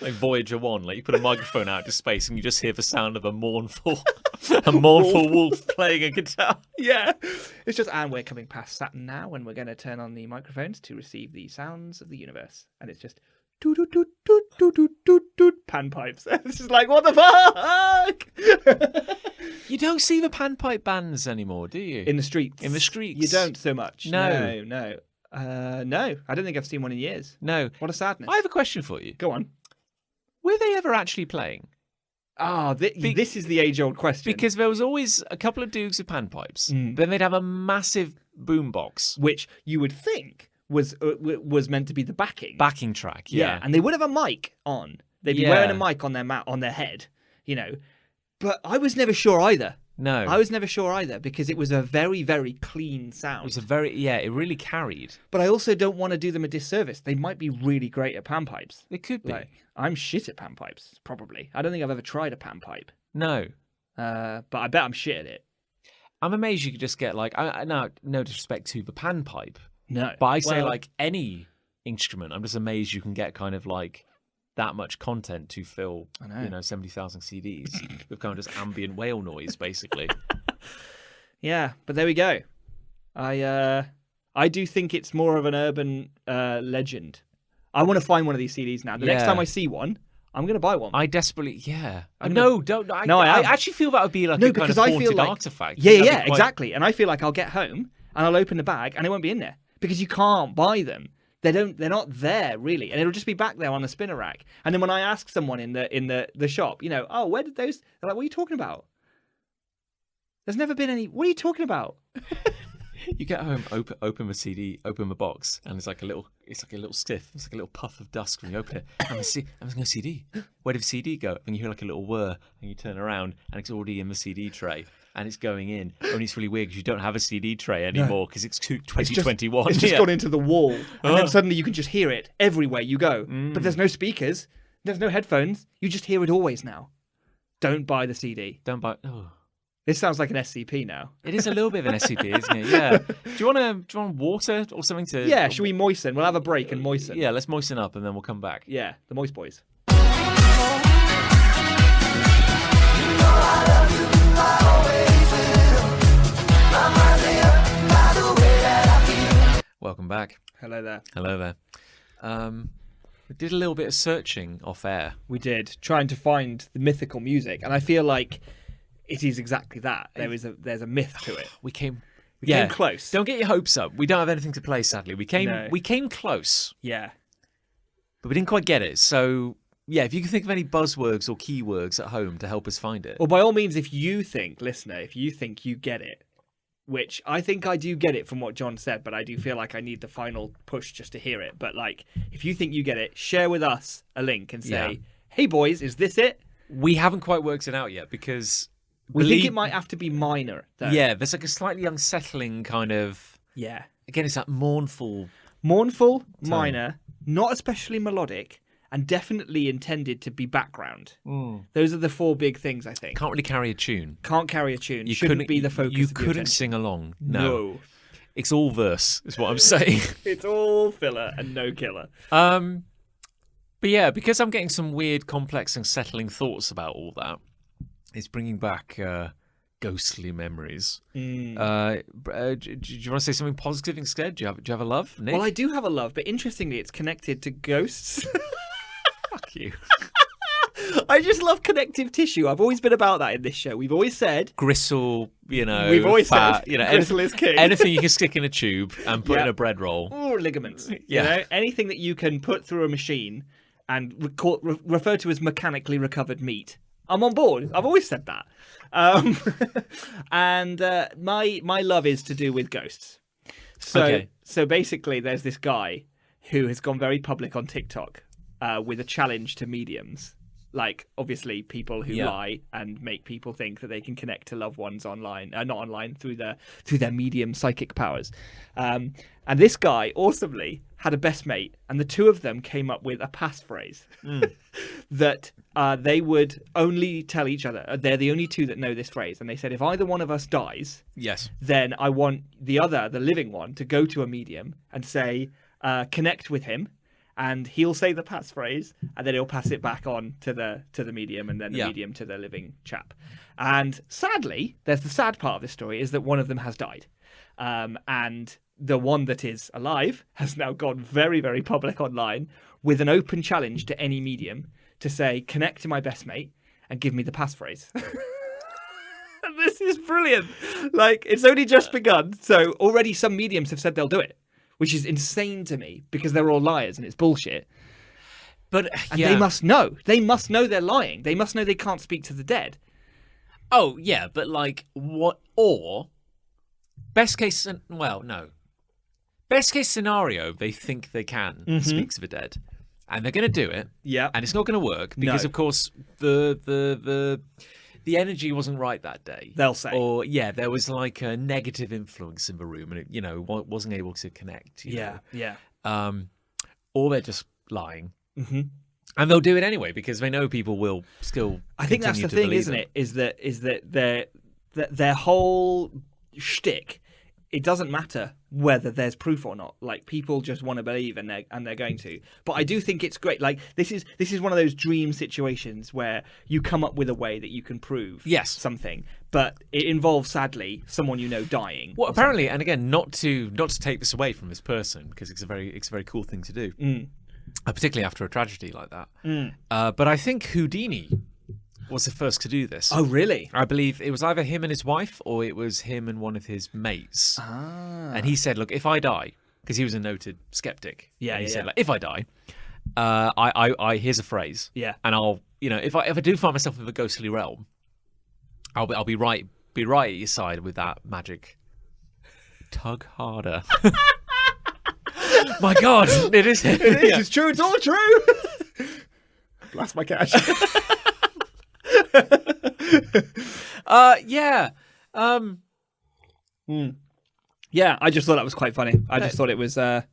like Voyager 1, like you put a microphone out to space and you just hear the sound of a mournful wolf playing a guitar. Yeah. It's just, and we're coming past Saturn now, and we're going to turn on the microphones to receive the sounds of the universe. And it's just doot doot doot doot doot doot doot doot panpipes. It's just like, what the fuck? You don't see the panpipe bands anymore, do you? In the streets. In the streets. You don't so much. No. No. No. I don't think I've seen one in years. No. What a sadness. I have a question for you. Go on. Were they ever actually playing? This is the age-old question. Because there was always a couple of dudes with panpipes. Then they'd have a massive boombox. Which you would think was meant to be the backing Track, yeah, and they would have a mic on. They'd be wearing a mic on their head, But I was never sure either. No. I was never sure either, because it was a very, very clean sound. It was it really carried. But I also don't want to do them a disservice. They might be really great at panpipes. They could be. Like, I'm shit at panpipes, probably. I don't think I've ever tried a panpipe. No. But I bet I'm shit at it. I'm amazed you could just get like, no disrespect to the panpipe, No. but I say like any instrument, I'm just amazed you can get kind of like that much content to fill, I know. 70,000 CDs with kind of just ambient whale noise, basically. Yeah, but there we go. I do think it's more of an urban legend. I want to find one of these CDs now. The next time I see one, I'm going to buy one. I desperately, I'm no, gonna- don't. I, No, I am. I actually feel that would be like No, a kind because of I feel haunted like- artifact. Yeah, That'd be quite- exactly. And I feel like I'll get home and I'll open the bag and it won't be in there because you can't buy them. They're not there really, and it'll just be back there on a spinner rack. And then when I ask someone in the shop, oh, where did those? They're like, what are you talking about? There's never been any. What are you talking about? You get home, open the CD, open the box, and it's like a little stiff. It's like a little puff of dust when you open it. I'm a CD. Where did the CD go? And you hear like a little whir, and you turn around, and it's already in the CD tray, and it's going in. Only it's really weird because you don't have a CD tray anymore because it's 2021. It's just gone into the wall, and then suddenly you can just hear it everywhere you go. But there's no speakers, there's no headphones. You just hear it always now. Don't buy the CD. Don't buy. Oh. This sounds like an SCP now. It is a little bit of an SCP, isn't it? Yeah. Do you want water or something to? Yeah, should we moisten? We'll have a break and moisten. Yeah, let's moisten up and then we'll come back. Yeah, the Moist Boys. Welcome back. Hello there. Hello there. We did a little bit of searching off air. We did, trying to find the mythical music, and I feel like it is exactly that. There's a myth to it. We came close. Don't get your hopes up. We don't have anything to play, sadly. We came close, Yeah. but we didn't quite get it. So yeah, if you can think of any buzzwords or keywords at home to help us find it. Well, by all means, if you think you get it, which I think I do get it from what John said, but I do feel like I need the final push just to hear it. But like, if you think you get it, share with us a link and say, "Hey boys, is this it?" We haven't quite worked it out yet because We think it might have to be minor, though. Yeah, there's like a slightly unsettling kind of. Yeah. Again, it's that mournful, minor, not especially melodic, and definitely intended to be background. Those are the four big things, I think. Can't really carry a tune. Can't carry a tune. You Shouldn't couldn't be the focus. You of your couldn't attention. sing along. No. It's all verse, is what I'm saying. It's all filler and no killer. But yeah, because I'm getting some weird, complex, and settling thoughts about all that, it's bringing back ghostly memories. Do you want to say something positive instead? Do you have a love, Nick? Well, I do have a love, but interestingly, it's connected to ghosts. Fuck you. I just love connective tissue. I've always been about that in this show. We've always said Gristle, we've always fat, said gristle is king. Anything you can stick in a tube and put in Yeah. a bread roll. or ligaments. Yeah. Anything that you can put through a machine and refer to as mechanically recovered meat. I'm on board. I've always said that. And my love is to do with ghosts. So basically, there's this guy who has gone very public on TikTok with a challenge to mediums. Like, obviously, people who lie and make people think that they can connect to loved ones online, not online, through their medium psychic powers. And this guy, awesomely, had a best mate, and the two of them came up with a passphrase that they would only tell each other. They're the only two that know this phrase. And they said, if either one of us dies, Yes. then I want the living one, to go to a medium and say, connect with him. And he'll say the passphrase, and then he'll pass it back on to the medium, and then the medium to the living chap. And sadly, there's the sad part of this story is that one of them has died, and the one that is alive has now gone very, very public online with an open challenge to any medium to say, connect to my best mate and give me the passphrase. And this is brilliant. Like, it's only just begun, so already some mediums have said they'll do it. Which is insane to me because they're all liars and it's bullshit. But And they must know. They must know they're lying. They must know they can't speak to the dead. Oh yeah, but like what? Or best case? Well, no. Best case scenario, they think they can speak to the dead, and they're going to do it. Yeah. And it's not going to work because, of course, the energy wasn't right that day. They'll say. Or there was like a negative influence in the room, and it, wasn't able to connect. You know? Or they're just lying. Mm-hmm. And they'll do it anyway because they know people will still. I think that's the thing, isn't it? Is that their whole shtick it doesn't matter whether there's proof or not. Like, people just want to believe, and they're going to. But I do think it's great. Like, this is one of those dream situations where you come up with a way that you can prove something, but it involves, sadly, someone dying. Well, apparently, and again, not to take this away from this person, because it's a very cool thing to do, particularly after a tragedy like that. But I think Houdini was the first to do this. Oh, really? I believe it was either him and his wife, or it was him and one of his mates. And he said, look, if I die, because he was a noted skeptic. Yeah, he said, like, if I die, I here's a phrase. Yeah. And I'll, if I do find myself in a ghostly realm, I'll be right at your side with that magic. Tug harder. My God, it is. It is. It's true. It's all true. Blast my cash. Yeah. Yeah, I just thought that was quite funny. I just thought it was a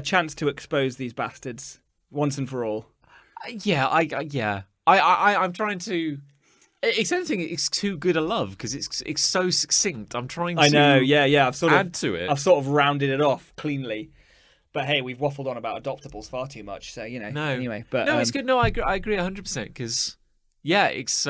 chance to expose these bastards once and for all. I'm trying to. It's anything. It's too good a love because it's so succinct. I'm trying to. I know. Yeah. I've sort of add to it. I've sort of rounded it off cleanly. But hey, we've waffled on about adoptables far too much, so No. Anyway, but no, it's good. No, I agree 100% because it's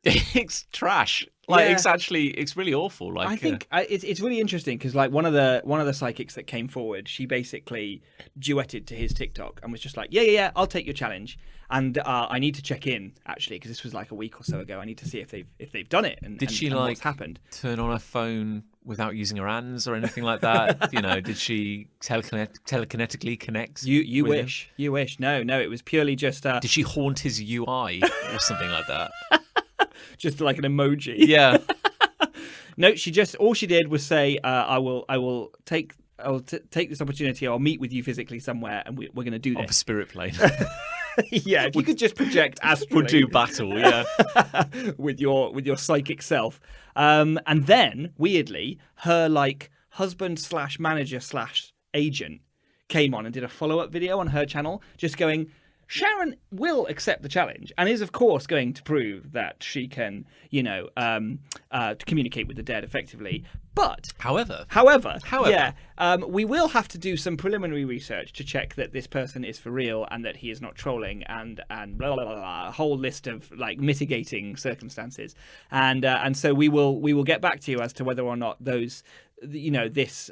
it's trash. Like it's really awful. Like I think it's really interesting because like one of the psychics that came forward, she basically duetted to his TikTok and was just like, yeah, I'll take your challenge, and I need to check in actually because this was like a week or so ago. I need to see if they've done it and did she and like what's happened. Turn on her phone without using her hands or anything like that? Did she telekinetically connect? You with wish. him? You wish. No, it was purely just. Did she haunt his UI or something like that? Just like an emoji. Yeah. No, all she did was say, I will take this opportunity. I'll meet with you physically somewhere, and we're going to do this. On the spirit plane. Yeah, if you could just project astrally. We'll do battle, yeah. with your psychic self. And then, weirdly, her like husband / manager / agent came on and did a follow-up video on her channel, just going, Sharon will accept the challenge and is, of course, going to prove that she can, communicate with the dead effectively. But, however, yeah, we will have to do some preliminary research to check that this person is for real and that he is not trolling and blah, blah, blah, blah, a whole list of like mitigating circumstances. And so we will get back to you as to whether or not those. This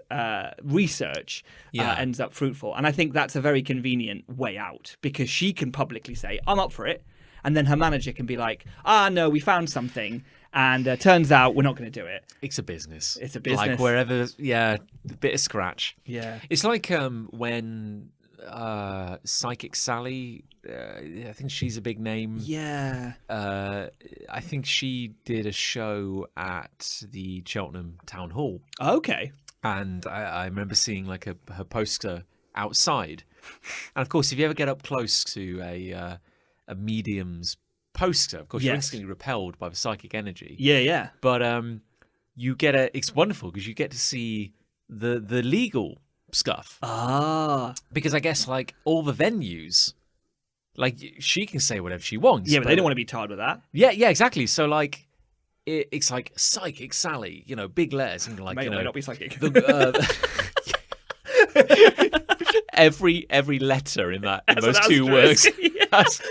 research ends up fruitful. And I think that's a very convenient way out because she can publicly say, I'm up for it. And then her manager can be like, no, we found something. And turns out we're not going to do it. It's a business. It's a business. Like wherever, a bit of scratch. Yeah. It's like when Psychic Sally, I think she's a big name. Yeah. I think she did a show at the Cheltenham Town Hall. Okay. And I remember seeing like her poster outside. And of course, if you ever get up close to a medium's poster, of course, you're instantly repelled by the psychic energy. Yeah. But you get it's wonderful because you get to see the legal stuff. Because I guess like all the venues, like she can say whatever she wants. Yeah, but they don't want to be tarred with that. Yeah, exactly. So like it's like Psychic Sally, big letters and like may not be psychic. Every letter in those two words has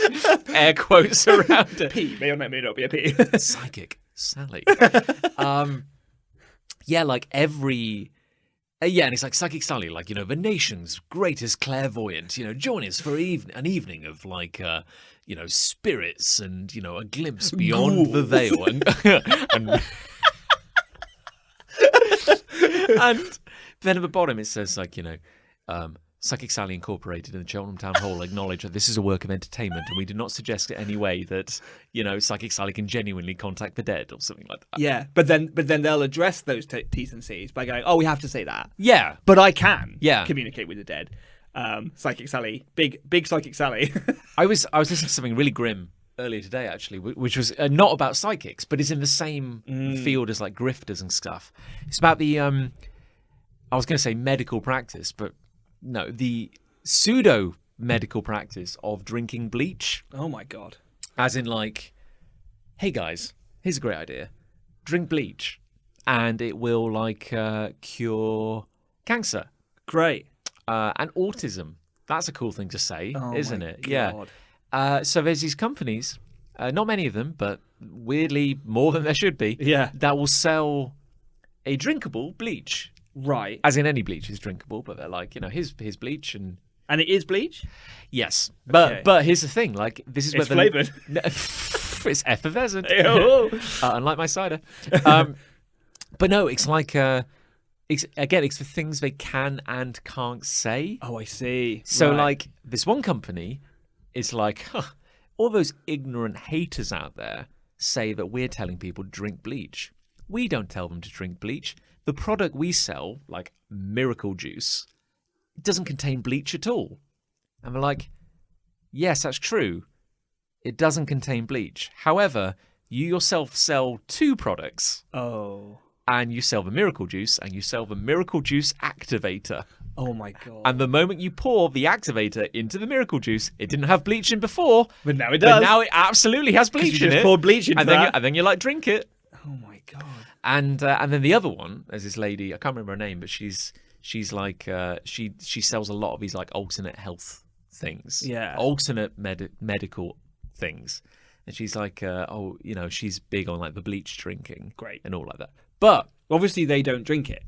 air quotes around it. P may or may not be a P. Psychic Sally. Yeah, like every. And it's like Psychic Sally, like, the nation's greatest clairvoyant, join us for an evening of like, spirits and, a glimpse beyond the veil. And then at the bottom it says like, Psychic Sally Incorporated in the Cheltenham Town Hall acknowledge that this is a work of entertainment and we do not suggest in any way that, Psychic Sally can genuinely contact the dead or something like that. Yeah, but then they'll address those T's and C's by going, we have to say that. Yeah. But I can communicate with the dead. Psychic Sally, big Psychic Sally. I was listening to something really grim earlier today, actually, which was not about psychics, but is in the same field as like grifters and stuff. It's about the, I was going to say medical practice, but no, the pseudo medical practice of drinking bleach. Oh my God. As in like, hey guys, here's a great idea. Drink bleach and it will like cure cancer Great. and autism. That's a cool thing to say, isn't my it? God. Yeah. So there's these companies, not many of them, but weirdly more than there should be, Yeah. that will sell a drinkable bleach. Right. As in any bleach is drinkable, but they're like, here's bleach and And it is bleach? yes. Okay. But here's the thing, like this is where It's flavoured. it's effervescent. Ew. Unlike my cider. But no, it's like it's for things they can and can't say. Oh, I see. So Right. like this one company is like, all those ignorant haters out there say that we're telling people to drink bleach. We don't tell them to drink bleach. The product we sell, like Miracle Juice, doesn't contain bleach at all. And we're like, yes, that's true. It doesn't contain bleach. However, you yourself sell 2 products. Oh. And you sell the Miracle Juice and you sell the Miracle Juice Activator. Oh, my God. And the moment you pour the activator into the Miracle Juice, it didn't have bleach in before. But now it does. But now it absolutely has 'Cause bleach you in just it. poured bleach into and then that. and then you're like, drink it. Oh, my God. And then the other one, there's this lady, I can't remember her name, but she's like she sells a lot of these like alternate health things. Yeah. Alternate medical things. And she's like, she's big on like the bleach drinking. Great. And all like that. But Obviously, they don't drink it.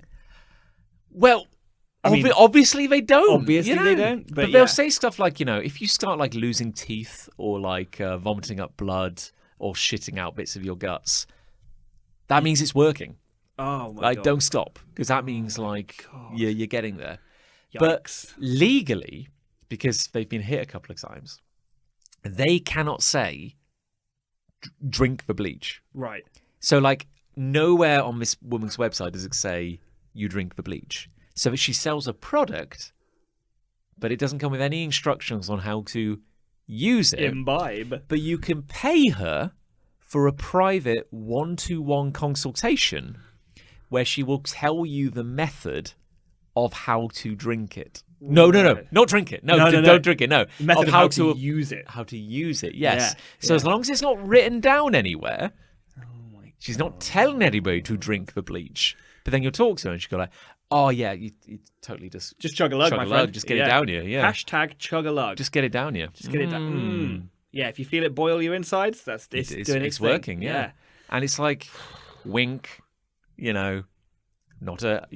well, I mean, obviously they don't. obviously they don't, but they'll yeah. say stuff like, if you start like losing teeth or like vomiting up blood or shitting out bits of your guts, that means it's working. Oh, my Like, God. don't stop, because that means like God. you're getting there. Yikes. But legally, because they've been hit a couple of times, they cannot say drink the bleach. Right. So like nowhere on this woman's website does it say you drink the bleach. So she sells a product, but it doesn't come with any instructions on how to use it. Imbibe. But you can pay her for a private one-to-one consultation where she will tell you the method of how to drink it. No, not drink it. No, don't drink it. No, The method of of how to use it. How to use it? Yes. Yeah, So as long as it's not written down anywhere, she's Oh. not telling anybody to drink the bleach. But then you'll talk to her and she'll go like, "Oh yeah, you totally just chug a lug, my friend. Just get it down here. Yeah. Hashtag chug a lug. Just get it down here. Just get it down. Yeah, if you feel it boil your insides, it's doing its thing. working. Yeah. And it's like, wink, not a,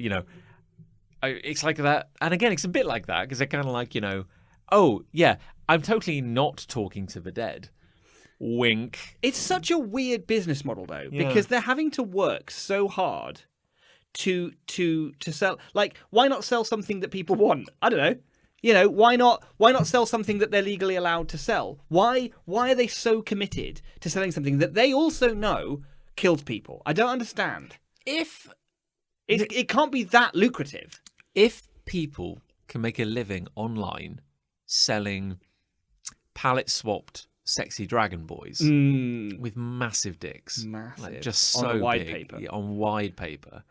it's like that. And again, it's a bit like that because they're kind of like, oh yeah, I'm totally not talking to the dead. Wink. It's such a weird business model though, Yeah. because they're having to work so hard to sell. Like, why not sell something that people want? I don't know. Why not sell something that they're legally allowed to sell? Why are they so committed to selling something that they also know kills people? I don't understand. It can't be that lucrative. If people can make a living online selling palette swapped sexy dragon boys with massive dicks, like just so on wide big, paper. yeah, on wide paper,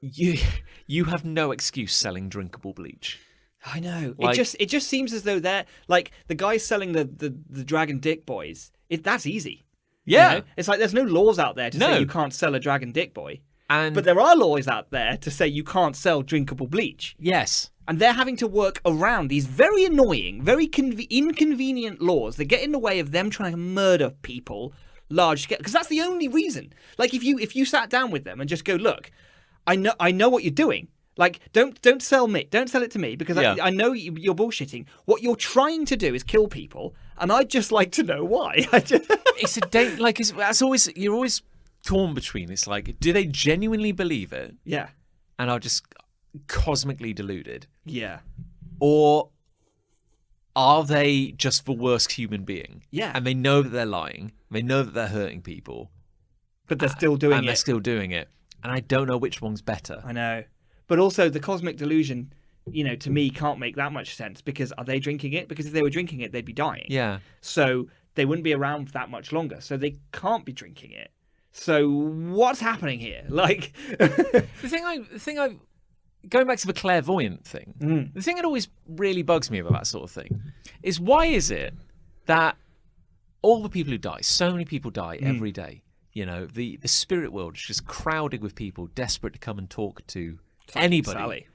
you have no excuse selling drinkable bleach. I know. Like- It just seems as though they're like the guys selling the dragon dick boys. That's easy. Yeah, It's like there's no laws out there to No. say you can't sell a dragon dick boy. and But there are laws out there to say you can't sell drinkable bleach. yes, And they're having to work around these very annoying, very inconvenient laws that get in the way of them trying to murder people large scale. Because that's the only reason. Like if you sat down with them and just go, look, I know what you're doing. Like don't sell it to me because Yeah. I know you're bullshitting. What you're trying to do is kill people, and I'd just like to know why. it's a date. Like that's always you're always torn between. It's like, do they genuinely believe it Yeah. and are just cosmically deluded, Yeah. or are they just the worst human being? Yeah. And they know that they're lying. They know that they're hurting people, But they're still doing and it. they're still doing it. And I don't know which one's better. I know. But also the cosmic delusion, to me can't make that much sense because are they drinking it? Because if they were drinking it, they'd be dying. Yeah. So they wouldn't be around that much longer. So they can't be drinking it. So what's happening here? Like, The thing I going back to the clairvoyant thing, the thing that always really bugs me about that sort of thing is why is it that all the people who die, so many people die every day, the spirit world is just crowded with people desperate to come and talk to anybody. Sally.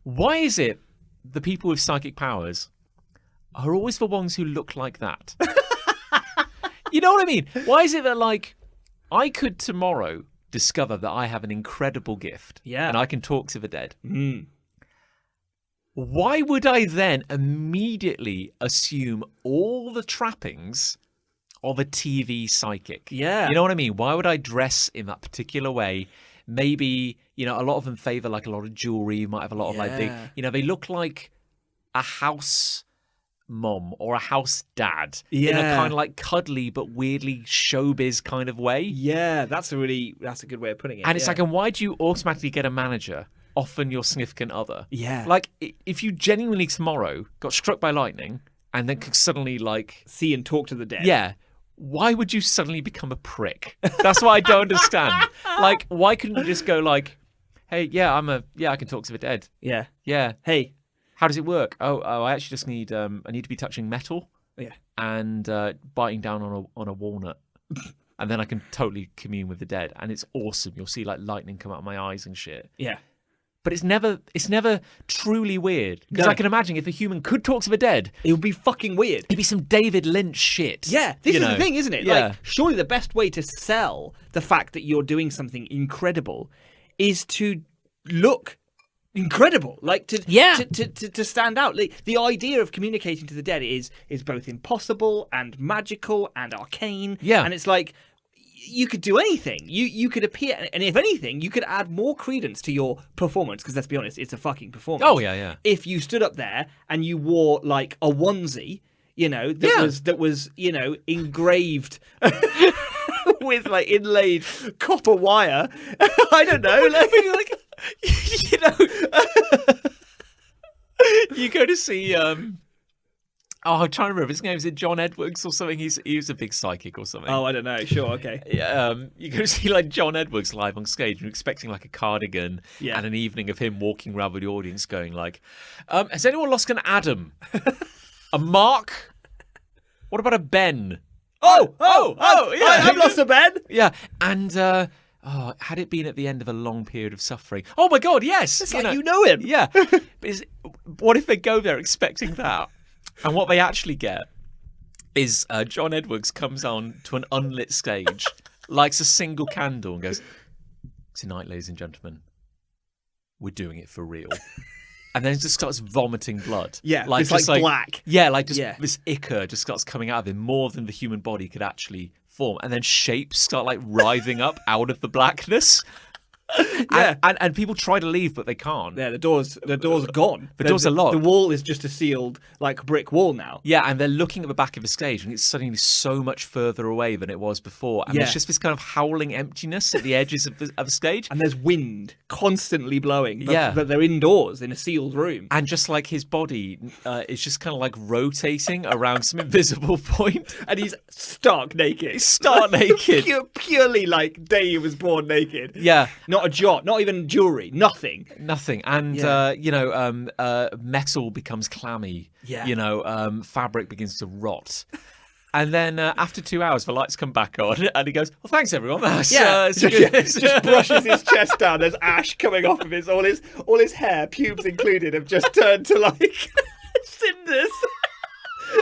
Why is it the people with psychic powers are always the ones who look like that? You know what I mean? Why is it that, like, I could tomorrow discover that I have an incredible gift and I can talk to the dead? Why would I then immediately assume all the trappings of a TV psychic? Yeah. You know what I mean? Why would I dress in that particular way? Maybe, a lot of them favor like a lot of jewelry. You might have a lot of like big, they look like a house mom or a house dad in a kind of like cuddly but weirdly showbiz kind of way. Yeah, that's a good way of putting it. And it's like, and why do you automatically get a manager? Often your significant other. Yeah. Like, if you genuinely tomorrow got struck by lightning and then could suddenly, like... see and talk to the dead. Yeah. Why would you suddenly become a prick? That's what I don't understand. Like, why couldn't you just go like, hey, I can talk to the dead. Yeah. Yeah. Hey. How does it work? Oh, I actually just need, I need to be touching metal. Yeah. And biting down on a walnut. And then I can totally commune with the dead. And it's awesome. You'll see, like, lightning come out of my eyes and shit. Yeah. But it's never truly weird. Because No. I can imagine if a human could talk to the dead, It would be fucking weird. it'd be some David Lynch shit. Yeah, this is the thing, isn't it? Yeah. Like, surely the best way to sell the fact that you're doing something incredible is to look incredible, like to stand out. Like, the idea of communicating to the dead is both impossible and magical and arcane. Yeah. And it's like, you could do anything. You could appear, and if anything, you could add more credence to your performance, because let's be honest, it's a fucking performance. Oh, yeah. If you stood up there and you wore like a onesie, that was engraved with like inlaid copper wire. I don't know, like you go to see I'm trying to remember his name. Is it John Edwards or something? He was a big psychic or something. Oh, I don't know. Sure, okay. Yeah, you go to see like John Edwards live on stage, and you're expecting like a cardigan and an evening of him walking around with the audience, going like, "Has anyone lost an Adam? A Mark? What about a Ben? Oh, yeah, I've lost a Ben. Yeah, and had it been at the end of a long period of suffering? Oh my God, yes. It's like you know him. Yeah. What if they go there expecting that? And what they actually get is John Edwards comes on to an unlit stage, lights a single candle and goes, "Tonight, ladies and gentlemen, we're doing it for real." And then just starts vomiting blood. Yeah, like it's like black. Yeah, like this ichor just starts coming out of him, more than the human body could actually form. And then shapes start like writhing up out of the blackness. Yeah. And people try to leave, but they can't. Yeah, the door's gone. The doors are locked. The wall is just a sealed like brick wall now. Yeah, and they're looking at the back of the stage, and it's suddenly so much further away than it was before. And there's just this kind of howling emptiness at the edges of the stage. And there's wind constantly blowing. Yeah. But they're indoors in a sealed room. And just like his body is just kind of like rotating around some invisible point. And he's stark naked. He's stark naked. Purely like day he was born naked. Yeah. Not a jot, not even jewelry, nothing. Nothing. And, metal becomes clammy. Yeah. Fabric begins to rot. And then after 2 hours, the lights come back on, and he goes, "Well, thanks everyone." That's, just brushes his chest down. There's ash coming off of all his hair, pubes included, have just turned to like cinders.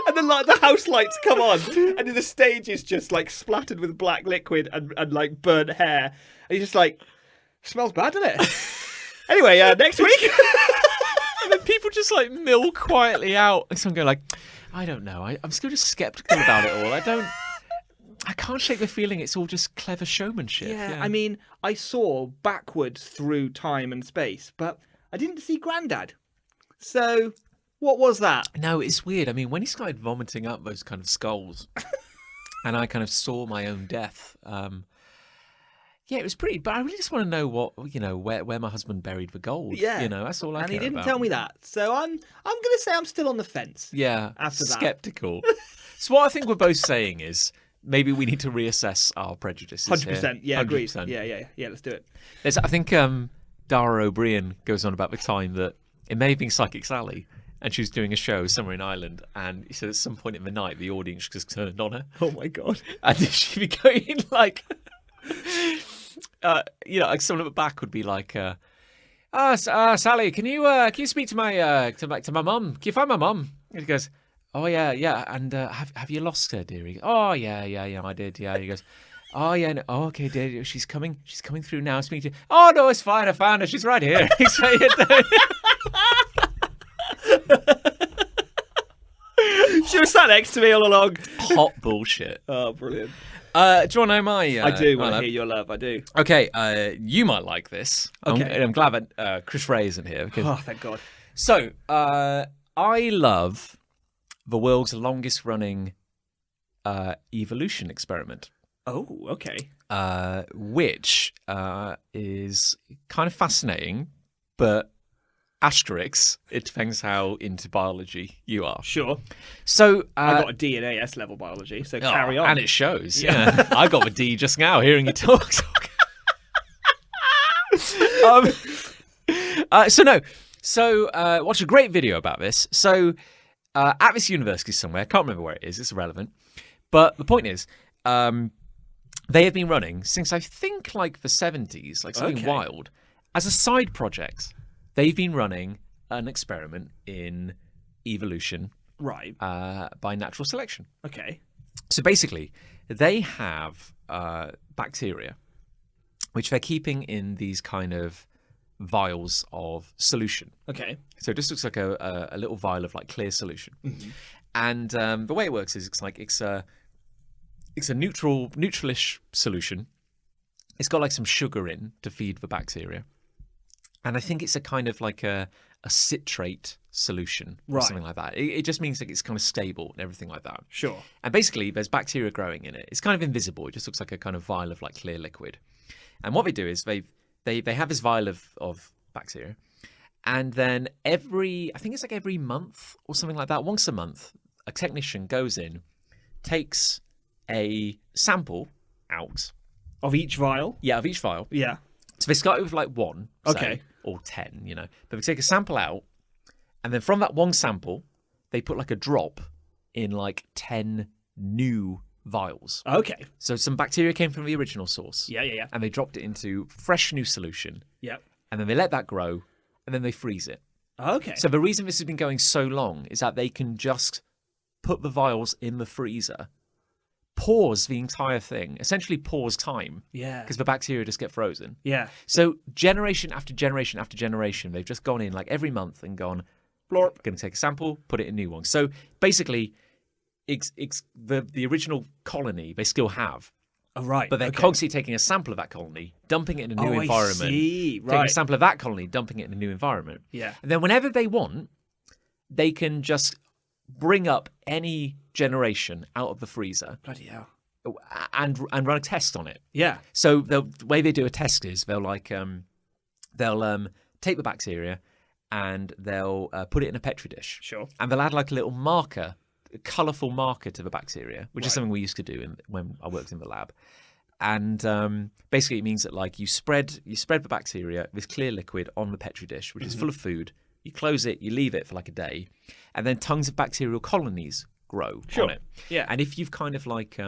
And then like the house lights come on, and the stage is just like splattered with black liquid and like burnt hair. And he's just like, "Smells bad, doesn't it?" Anyway, next week. And then people just like mill quietly out. And someone go like, "I don't know. I'm still just skeptical about it all. I can't shake the feeling it's all just clever showmanship." Yeah, I mean, I saw backwards through time and space, but I didn't see Grandad. So, what was that? No, it's weird. I mean, when he started vomiting up those kind of skulls, and I kind of saw my own death. Yeah, it was pretty. But I really just want to know what where my husband buried the gold. Yeah, that's all I care about. And he didn't tell me that, so I'm going to say I'm still on the fence. Yeah, after that, skeptical. So what I think we're both saying is maybe we need to reassess our prejudices. 100%. Yeah, 100%. agreed. Yeah. Let's do it. I think Dara O'Brien goes on about the time that it may have been Psychic Sally, and she was doing a show somewhere in Ireland, and he said at some point in the night the audience just turned on her. Oh my God! And she be going like. Like someone back would be like, Sally, can you speak to my to my mum? Can you find my mum? And he goes, oh yeah, and have you lost her, dearie? Oh yeah, I did. Yeah, he goes, oh yeah, no. Oh, okay, dear, she's coming through now. Speaking to you. Oh no, it's fine. I found her. She's right here. She was sat next to me all along. Hot bullshit. Oh, brilliant. Do you want to know my? I do want to hear your love. I do. Okay, you might like this. Okay. I'm glad that Chris Ray isn't here. Because... Oh, thank God. So, I love the world's longest running evolution experiment. Oh, okay. Which is kind of fascinating, but asterisks, it depends how into biology you are. Sure. So I got a D in AS level biology, so carry on. And it shows. Yeah. I got a D just now hearing you talk. So watch a great video about this. So at this university somewhere, I can't remember where it is, it's irrelevant. But the point is, they have been running since I think like the 70s, like something wild, as a side project. They've been running an experiment in evolution, right? By natural selection. Okay. So basically, they have bacteria, which they're keeping in these kind of vials of solution. Okay. So it just looks like a little vial of like clear solution, and the way it works is it's a neutralish solution. It's got like some sugar in to feed the bacteria. And I think it's a kind of like a citrate solution or something like that. It just means like it's kind of stable and everything like that. Sure. And basically there's bacteria growing in it. It's kind of invisible. It just looks like a kind of vial of like clear liquid. And what they do is they have this vial of bacteria. And then every month or something like that, once a month, a technician goes in, takes a sample out. Of each vial? Yeah, of each vial. Yeah. So they started with like one, say, or 10, But they take a sample out, and then from that one sample, they put like a drop in like 10 new vials. Okay. So some bacteria came from the original source. Yeah. And they dropped it into fresh new solution. Yeah. And then they let that grow, and then they freeze it. Okay. So the reason this has been going so long is that they can just put the vials in the freezer, pause the entire thing, essentially pause time. Yeah. Because the bacteria just get frozen. Yeah. So generation after generation after generation, they've just gone in like every month and gone, blorp, going to take a sample, put it in a new one. So basically, it's the original colony they still have. Oh, right. But they're constantly taking a sample of that colony, dumping it in a new environment. I see. Right. Taking a sample of that colony, dumping it in a new environment. Yeah. And then whenever they want, they can just bring up any generation out of the freezer. Bloody hell. And run a test on it. Yeah. So the way they do a test is they'll take the bacteria and they'll put it in a petri dish. Sure. And they'll add like a little marker, a colourful marker to the bacteria, which is something we used to do when I worked in the lab. And basically it means that like you spread the bacteria, this clear liquid, on the petri dish, which is full of food. You close it, you leave it for like a day, and then tons of bacterial colonies grow on it. Yeah. And if you've kind of like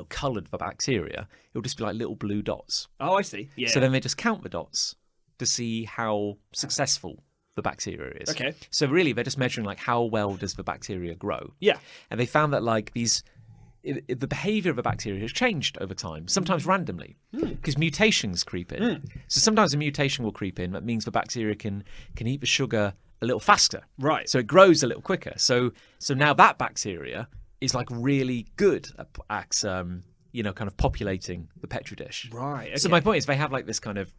coloured the bacteria, it'll just be like little blue dots. Oh, I see. Yeah. So then they just count the dots to see how successful the bacteria is. Okay. So really, they're just measuring like how well does the bacteria grow. Yeah. And they found that like the behaviour of the bacteria has changed over time, sometimes randomly, because mutations creep in. So sometimes a mutation will creep in. That means the bacteria can eat the sugar a little faster. Right. So it grows a little quicker. So now that bacteria is like really good at kind of populating the petri dish. Right. Okay. So my point is they have like this kind of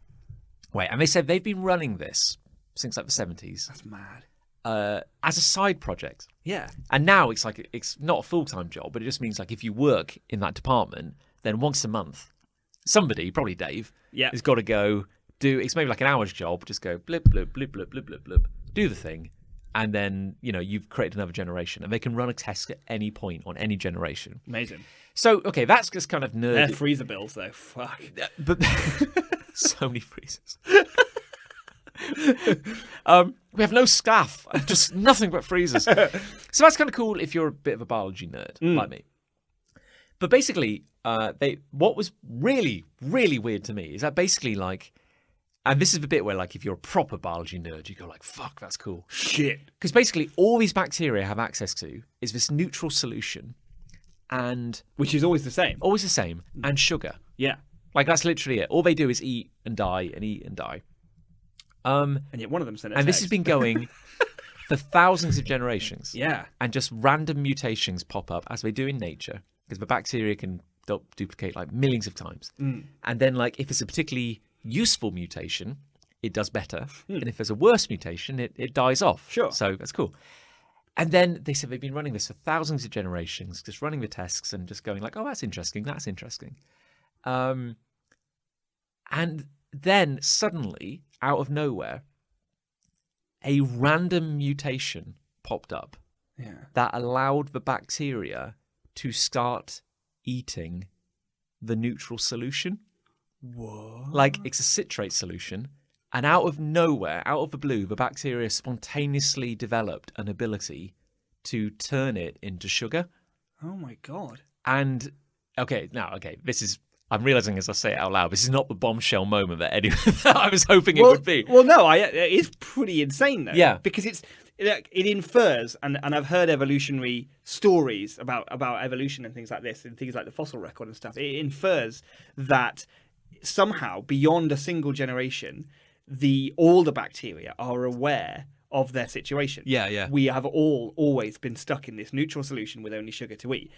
way, and they said they've been running this since like the 70s. That's mad. As a side project. Yeah. And now it's like it's not a full-time job, but it just means like if you work in that department, then once a month, somebody, probably Dave, has got to go do, it's maybe like an hour's job, just go blip, blip, blip, blip, blip, blip, blip, do the thing. And then, you've created another generation, and they can run a test at any point on any generation. Amazing. So, okay, that's just kind of nerdy. They're freezer bills, though. Fuck. But so many freezers. We have no staff, just nothing but freezers. So that's kind of cool if you're a bit of a biology nerd like me. But basically, what was really, really weird to me is that basically, like, and this is the bit where, like, if you're a proper biology nerd, you go like, fuck, that's cool. Shit. Because basically all these bacteria have access to is this neutral solution, and Which is always the same. always the same, and sugar. Yeah. Like, that's literally it. All they do is eat and die and eat and die. And yet one of them sent And this has been going for thousands of generations. Yeah. And just random mutations pop up, as they do in nature, because the bacteria can duplicate like millions of times. And then, like, if it's a particularly useful mutation, it does better. And if there's a worse mutation, it dies off. Sure. So that's cool. And then they said they've been running this for thousands of generations, just running the tests and just going like, oh, that's interesting, that's interesting. And then suddenly, out of nowhere, a random mutation popped up that allowed the bacteria to start eating the neutral solution. Whoa. Like, it's a citrate solution. And out of nowhere, out of the blue, the bacteria spontaneously developed an ability to turn it into sugar. Oh my God. And, okay, this is, I'm realizing as I say it out loud, this is not the bombshell moment that I was hoping it would be. Well, no, it is pretty insane, though. Yeah. Because it infers, and I've heard evolutionary stories about evolution and things like this, and things like the fossil record and stuff. It infers that somehow, beyond a single generation, all the bacteria are aware of their situation. Yeah. We have always been stuck in this neutral solution with only sugar to eat.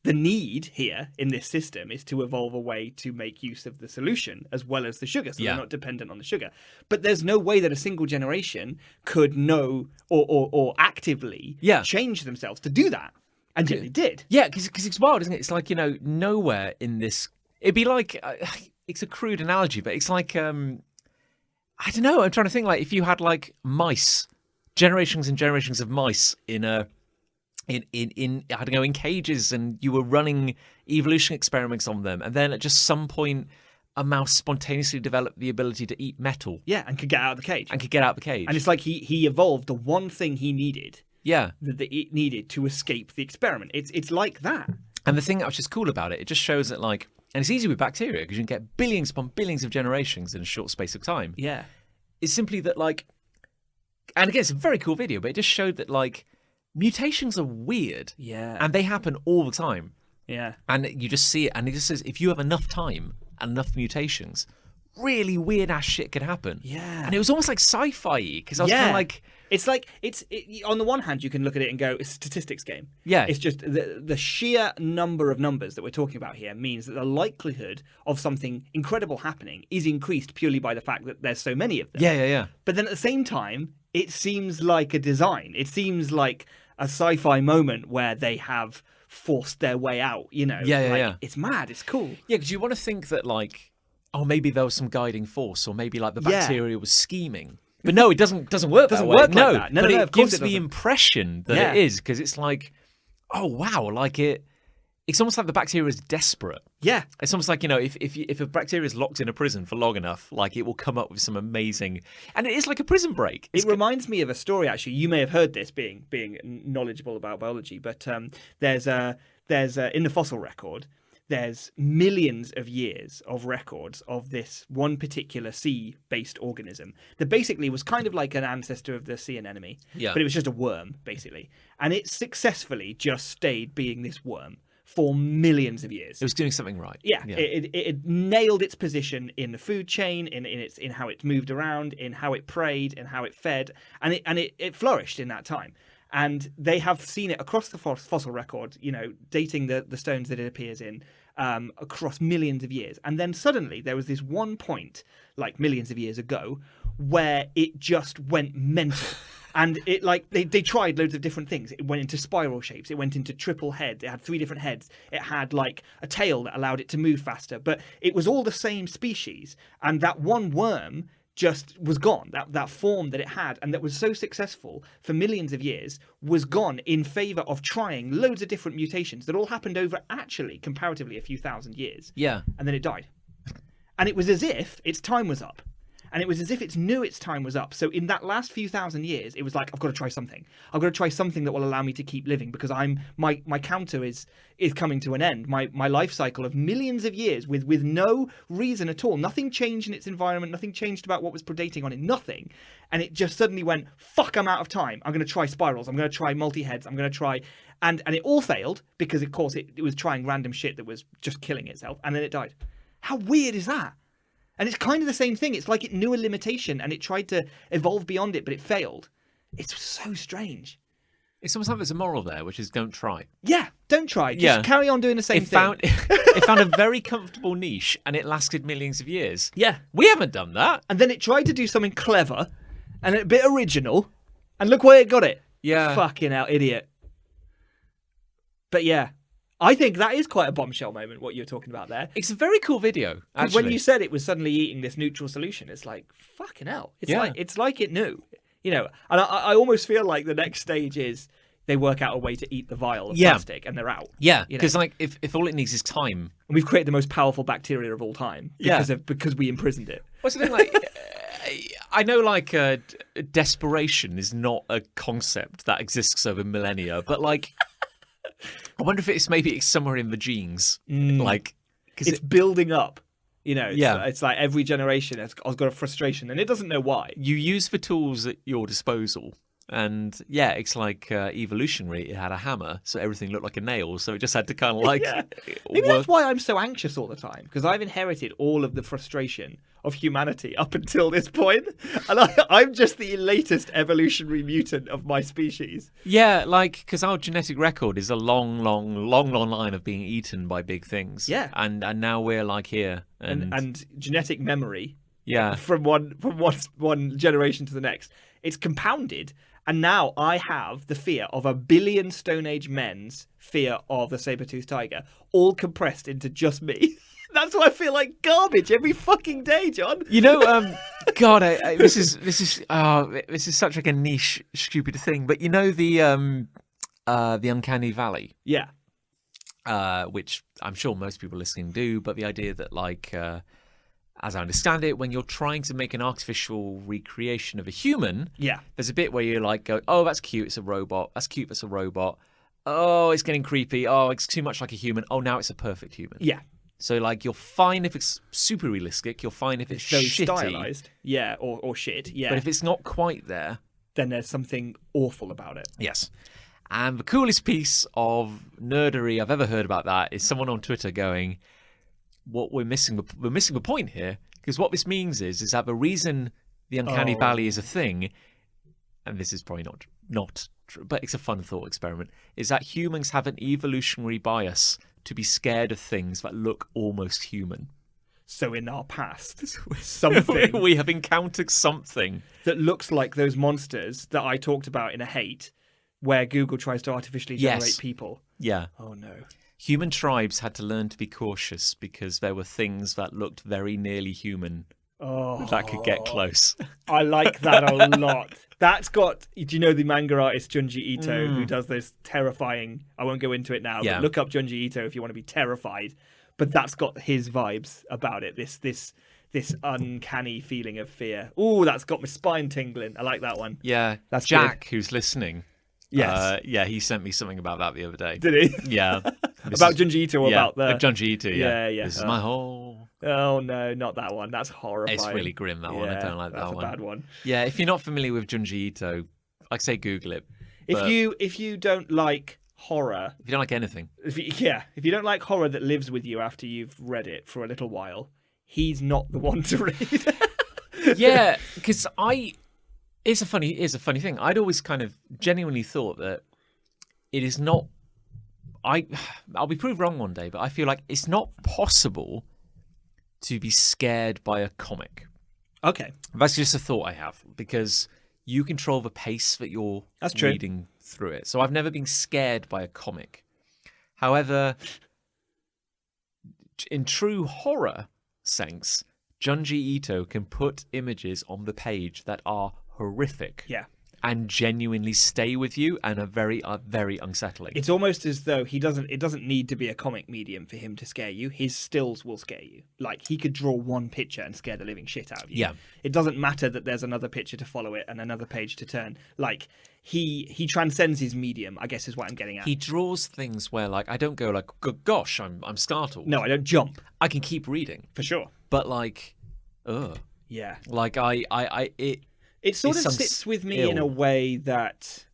The need here in this system is to evolve a way to make use of the solution as well as the sugar, so they're not dependent on the sugar. But there's no way that a single generation could know or actively change themselves to do that. And yet they did. Yeah, because it's wild, isn't it? It's like, nowhere in this... It'd be like... it's a crude analogy, but it's like... I don't know. I'm trying to think, like, if you had, like, mice, generations and generations of mice in I don't know, in cages, and you were running evolution experiments on them, and then at just some point a mouse spontaneously developed the ability to eat metal. Yeah, and could get out of the cage. And it's like he evolved the one thing he needed. Yeah. That it needed to escape the experiment. It's like that. And the thing that was just cool about it, it just shows that, like, and it's easy with bacteria because you can get billions upon billions of generations in a short space of time. Yeah. It's simply that, like, and again, it's a very cool video, but it just showed that, like, mutations are weird. Yeah. And they happen all the time. Yeah. And you just see it, and it just says if you have enough time and enough mutations, really weird ass shit could happen. Yeah. And it was almost like sci-fi because I was kind of like, it's like on the one hand you can look at it and go, it's a statistics game. Yeah. It's just the sheer number of numbers that we're talking about here means that the likelihood of something incredible happening is increased purely by the fact that there's so many of them. Yeah. But then at the same time, it seems like a design. It seems like a sci-fi moment where they have forced their way out, Yeah. It's mad. It's cool. Yeah, because you want to think that, like, oh, maybe there was some guiding force, or maybe, like, the bacteria was scheming. But no, it doesn't work that way. Work no, like that. No, but no, it of course gives it the doesn't. impression that it is, because it's like, oh, wow, like it's almost like the bacteria is desperate. Yeah. It's almost like, if a bacteria is locked in a prison for long enough, like, it will come up with some amazing... And it is like a prison break. It reminds me of a story, actually. You may have heard this, being knowledgeable about biology, but there's in the fossil record, there's millions of years of records of this one particular sea-based organism that basically was kind of like an ancestor of the sea anemone, but it was just a worm, basically. And it successfully just stayed being this worm for millions of years. It was doing something right. Yeah. It nailed its position in the food chain, in how it moved around, in how it preyed, in how it fed, and it flourished in that time. And they have seen it across the fossil record, dating the stones that it appears in, across millions of years. And then suddenly there was this one point, like millions of years ago, where it just went mental. And it, like, they tried loads of different things. It went into spiral shapes. It went into triple heads. It had 3 different heads. It had, like, a tail that allowed it to move faster. But it was all the same species. And that one worm just was gone. That form that it had and that was so successful for millions of years was gone in favor of trying loads of different mutations that all happened over actually comparatively a few thousand years. Yeah. And then it died. And it was as if its time was up. And it was as if it knew its time was up. So in that last few thousand years, it was like, I've got to try something. I've got to try something that will allow me to keep living, because my counter is coming to an end. My life cycle of millions of years with no reason at all. Nothing changed in its environment. Nothing changed about what was predating on it. Nothing. And it just suddenly went, fuck, I'm out of time. I'm going to try spirals. I'm going to try multi-heads. I'm going to try... And it all failed because, of course, it was trying random shit that was just killing itself. And then it died. How weird is that? And it's kind of the same thing. It's like it knew a limitation and it tried to evolve beyond it, but it failed. It's so strange. It's almost like there's a moral there, which is don't try. Yeah, don't try. Just carry on doing the same thing. It found a very comfortable niche and it lasted millions of years. Yeah. We haven't done that. And then it tried to do something clever and a bit original. And look where it got it. Yeah. Fucking hell, idiot. But yeah. I think that is quite a bombshell moment, what you're talking about there. It's a very cool video, actually. When you said it was suddenly eating this neutral solution, it's like, fucking hell. It's like it knew. You know, and I almost feel like the next stage is they work out a way to eat the vial of plastic and they're out. Yeah, because like if all it needs is time. And we've created the most powerful bacteria of all time because we imprisoned it. What's the thing like? I know like desperation is not a concept that exists over millennia, but like... I wonder if it's somewhere in the genes, like because it's building up. You know, Yeah. it's like every generation has got a frustration and it doesn't know why. you use the tools at your disposal, and yeah, it's like evolutionary. It had a hammer, so everything looked like a nail. So it just had to kind of like Maybe work. that's why I'm so anxious all the time, because I've inherited all of the frustration of humanity up until this point, and I'm just the latest evolutionary mutant of my species. Yeah, like because our genetic record is a long line of being eaten by big things. Yeah. and now we're like here, And genetic memory yeah, from one generation to the next, it's compounded. And now I have the fear of 1 billion Stone Age men's fear of the saber-toothed tiger, all compressed into just me. That's why I feel like garbage every fucking day, John. You know, God, this is such like a niche, stupid thing. But you know the uncanny valley, Yeah. which I'm sure most people listening do. But the idea that, like, as I understand it, when you're trying to make an artificial recreation of a human, Yeah. there's a bit where you like go, oh, that's cute, it's a robot. That's cute, that's a robot. Oh, it's getting creepy. Oh, it's too much like a human. Oh, now it's a perfect human. Yeah. So, like, you're fine if it's super realistic. You're fine if it's So shitty. stylized. Yeah, or shit. Yeah. But if it's not quite there, then there's something awful about it. yes. And the coolest piece of nerdery I've ever heard about that is someone on Twitter going, "What we're missing the point here, because what this means is that the reason the uncanny valley is a thing, and this is probably not true, but it's a fun thought experiment, is that humans have an evolutionary bias to be scared of things that look almost human. So in our past, something We have encountered something that looks like those monsters that I talked about in A Hate, where Google tries to artificially generate Yes. people. Yeah. Oh no. Human tribes had to learn to be cautious because there were things that looked very nearly human Oh, that could get close. I like that a lot. That's got. Do you know the manga artist Junji Ito, who does this terrifying? I won't go into it now. Yeah. But look up Junji Ito if you want to be terrified. But that's got his vibes about it. This uncanny feeling of fear. Ooh, that's got my spine tingling. I like that one. Yeah. That's Jack, who's listening. Yes. Yeah, he sent me something about that the other day. Did he? Yeah. About Junji Ito or about the Junji Ito, yeah. Yeah. This is my whole... Oh no, not that one. That's horrifying. It's really grim, that one. I Yeah, don't like that that's one. a bad one. Yeah, if you're not familiar with Junji Ito, I'd say Google it. But If you don't like horror, if you don't like anything, if you don't like horror that lives with you after you've read it for a little while, he's not the one to read. yeah, because it's a funny thing. I'd always kind of genuinely thought that it is not. I'll be proved wrong one day, but I feel like it's not possible to be scared by a comic. Okay. That's just a thought I have, because you control the pace that you're That's true. reading through it. So I've never been scared by a comic. However, in true horror sense, Junji Ito can put images on the page that are horrific. Yeah. and genuinely stay with you and are very unsettling. It's almost as though it doesn't need to be a comic medium for him to scare you. His stills will scare you. Like, he could draw one picture and scare the living shit out of you. Yeah. It doesn't matter that there's another picture to follow it and another page to turn. Like, he transcends his medium, I guess is what I'm getting at. He draws things where, like, I don't go like, gosh, I'm startled. No, I don't jump. I can keep reading. For sure. But, like, ugh. Yeah. Like, It sort of sits with me in a way that,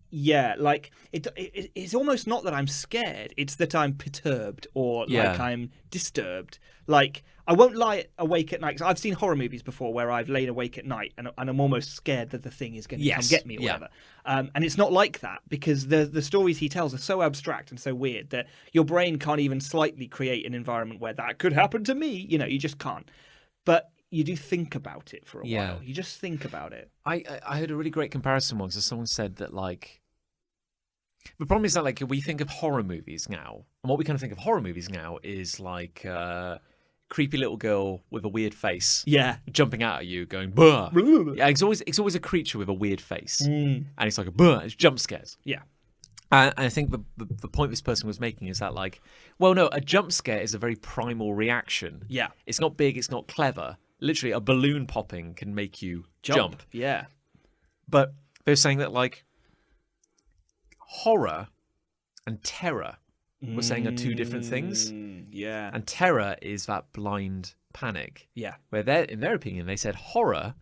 yeah, like it's almost not that I'm scared. It's that I'm perturbed or like I'm disturbed. Like, I won't lie awake at night. 'Cause I've seen horror movies before where I've lain awake at night and I'm almost scared that the thing is going to come get me or whatever. And it's not like that because the stories he tells are so abstract and so weird that your brain can't even slightly create an environment where that could happen to me. You know, you just can't. But you do think about it for a while. You just think about it. I heard a really great comparison once. Someone said that, like, the problem is that, like, we think of horror movies now, and what we kind of think of horror movies now is like creepy little girl with a weird face, jumping out at you, going "Buh!" Yeah, it's always a creature with a weird face, and it's like a "Buh!" It's jump scares. Yeah. And I think the point this person was making is that, like, well, no, a jump scare is a very primal reaction. Yeah. It's not big. It's not clever. Literally, a balloon popping can make you jump. Yeah. But they're saying that, like, horror and terror, we're saying, are two different things. Yeah. And terror is that blind panic. Yeah. Where in their opinion, they said horror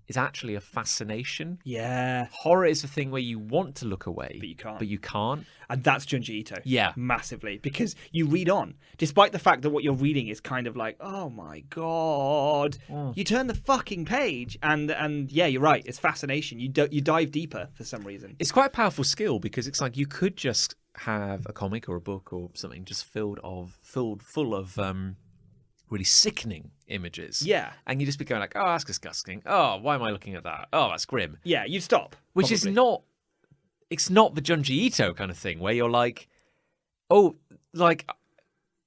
is actually a fascination. Yeah. Horror is the thing where you want to look away, but you can't. And that's Junji Ito. Yeah. Massively. Because you read on, despite the fact that what you're reading is kind of like, oh my God. You turn the fucking page and yeah, you're right. It's fascination. You dive deeper for some reason. It's quite a powerful skill because it's like you could just have a comic or a book or something just full of really sickening images. Yeah. And you just be going like, oh, that's disgusting. Oh, why am I looking at that? Oh, that's grim. Yeah, you'd stop. Which is not, it's not the Junji Ito kind of thing where you're like, oh, like,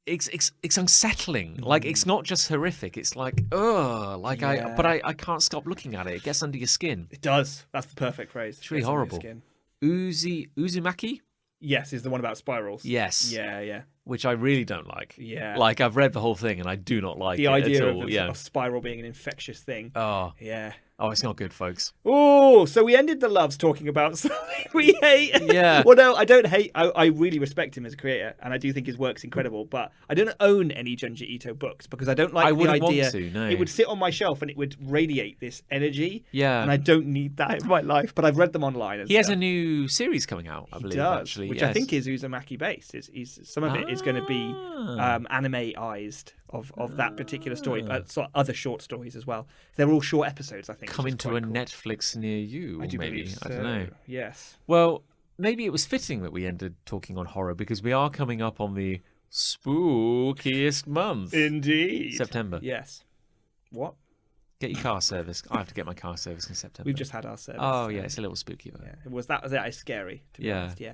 it's unsettling. Like, it's not just horrific. It's like, oh, like I can't stop looking at it. It gets under your skin. It does. That's the perfect phrase. It's really horrible. Uzumaki? Yes, is the one about spirals. Yes. Yeah. Which I really don't like. Yeah. Like, I've read the whole thing and I do not like the it idea at all. of spiral being an infectious thing. Oh. Yeah. Oh, it's not good, folks. Oh, so we ended the loves talking about something we hate. Yeah. Well, no, I don't hate. I really respect him as a creator, and I do think his work's incredible. But I don't own any Junji Ito books because I don't like the idea. Want to, no. It would sit on my shelf and it would radiate this energy. Yeah. And I don't need that in my life. But I've read them online. He has a new series coming out, I believe, actually. Which I think is Uzumaki based. Some of it is going to be anime-ized of that particular story, but other short stories as well. They're all short episodes, I think. Coming to a Netflix near you, I do maybe. Believe so. I don't know. Yes. Well, maybe it was fitting that we ended talking on horror because we are coming up on the spookiest month. Indeed. September. Yes. What? Get your car serviced. I have to get my car serviced in September. We've just had our service. Oh, yeah, it's a little spooky. Yeah. That was it. It's scary, to be honest. Yeah.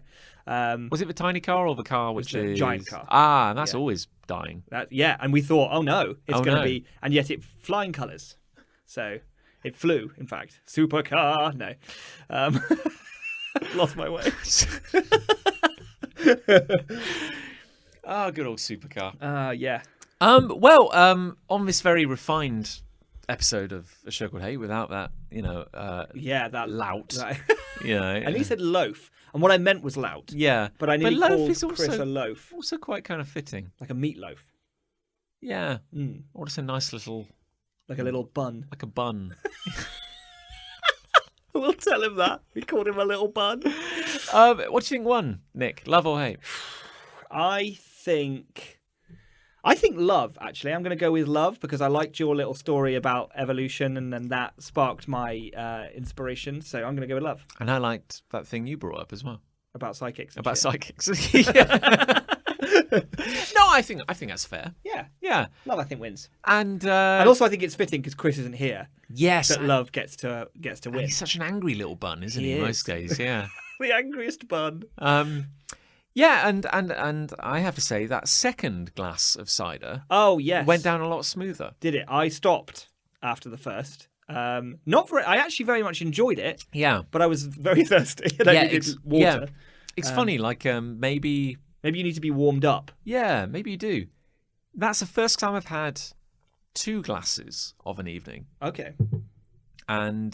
Was it the tiny car or the car which is... the giant car. Ah, and that's always dying. And we thought, oh no, it's going to be... And yet it flying colours. So it flew, in fact. Supercar. No. Lost my way. Good old supercar. Yeah. On this very refined episode of A Show Called Hate, without that, that lout. And he said loaf, and what I meant was lout. Yeah, but I nearly called Chris a loaf. Also, quite kind of fitting, like a meatloaf. Yeah, or just a nice little, like a little bun, like a bun. We'll tell him that we called him a little bun. What do you think won, Nick? Love or hate? I think love, actually. I'm going to go with love because I liked your little story about evolution and then that sparked my inspiration. So I'm going to go with love. And I liked that thing you brought up as well. About psychics. About psychics. No, I think that's fair. Yeah. Love, I think, wins. And also I think it's fitting because Chris isn't here. Yes. That love gets to win. He's such an angry little bun, isn't he? Most days, yeah. The angriest bun. Yeah, and I have to say that second glass of cider went down a lot smoother. Did it? I stopped after the first I actually very much enjoyed it, Yeah. but I was very thirsty and I needed water. Yeah. It's funny, like maybe you need to be warmed up. Yeah, maybe you do. That's the first time I've had 2 glasses of an evening. Okay. And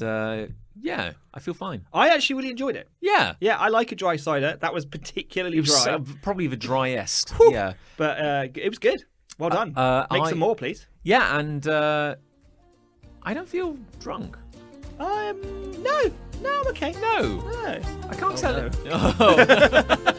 yeah, I feel fine. I actually really enjoyed it. Yeah. Yeah, I like a dry cider. That was particularly It was dry. probably the driest. Whew. Yeah. But it was good. Well done. Make some more, please. Yeah, and I don't feel drunk. No, I'm okay. No. No. I can't tell no. it. Oh.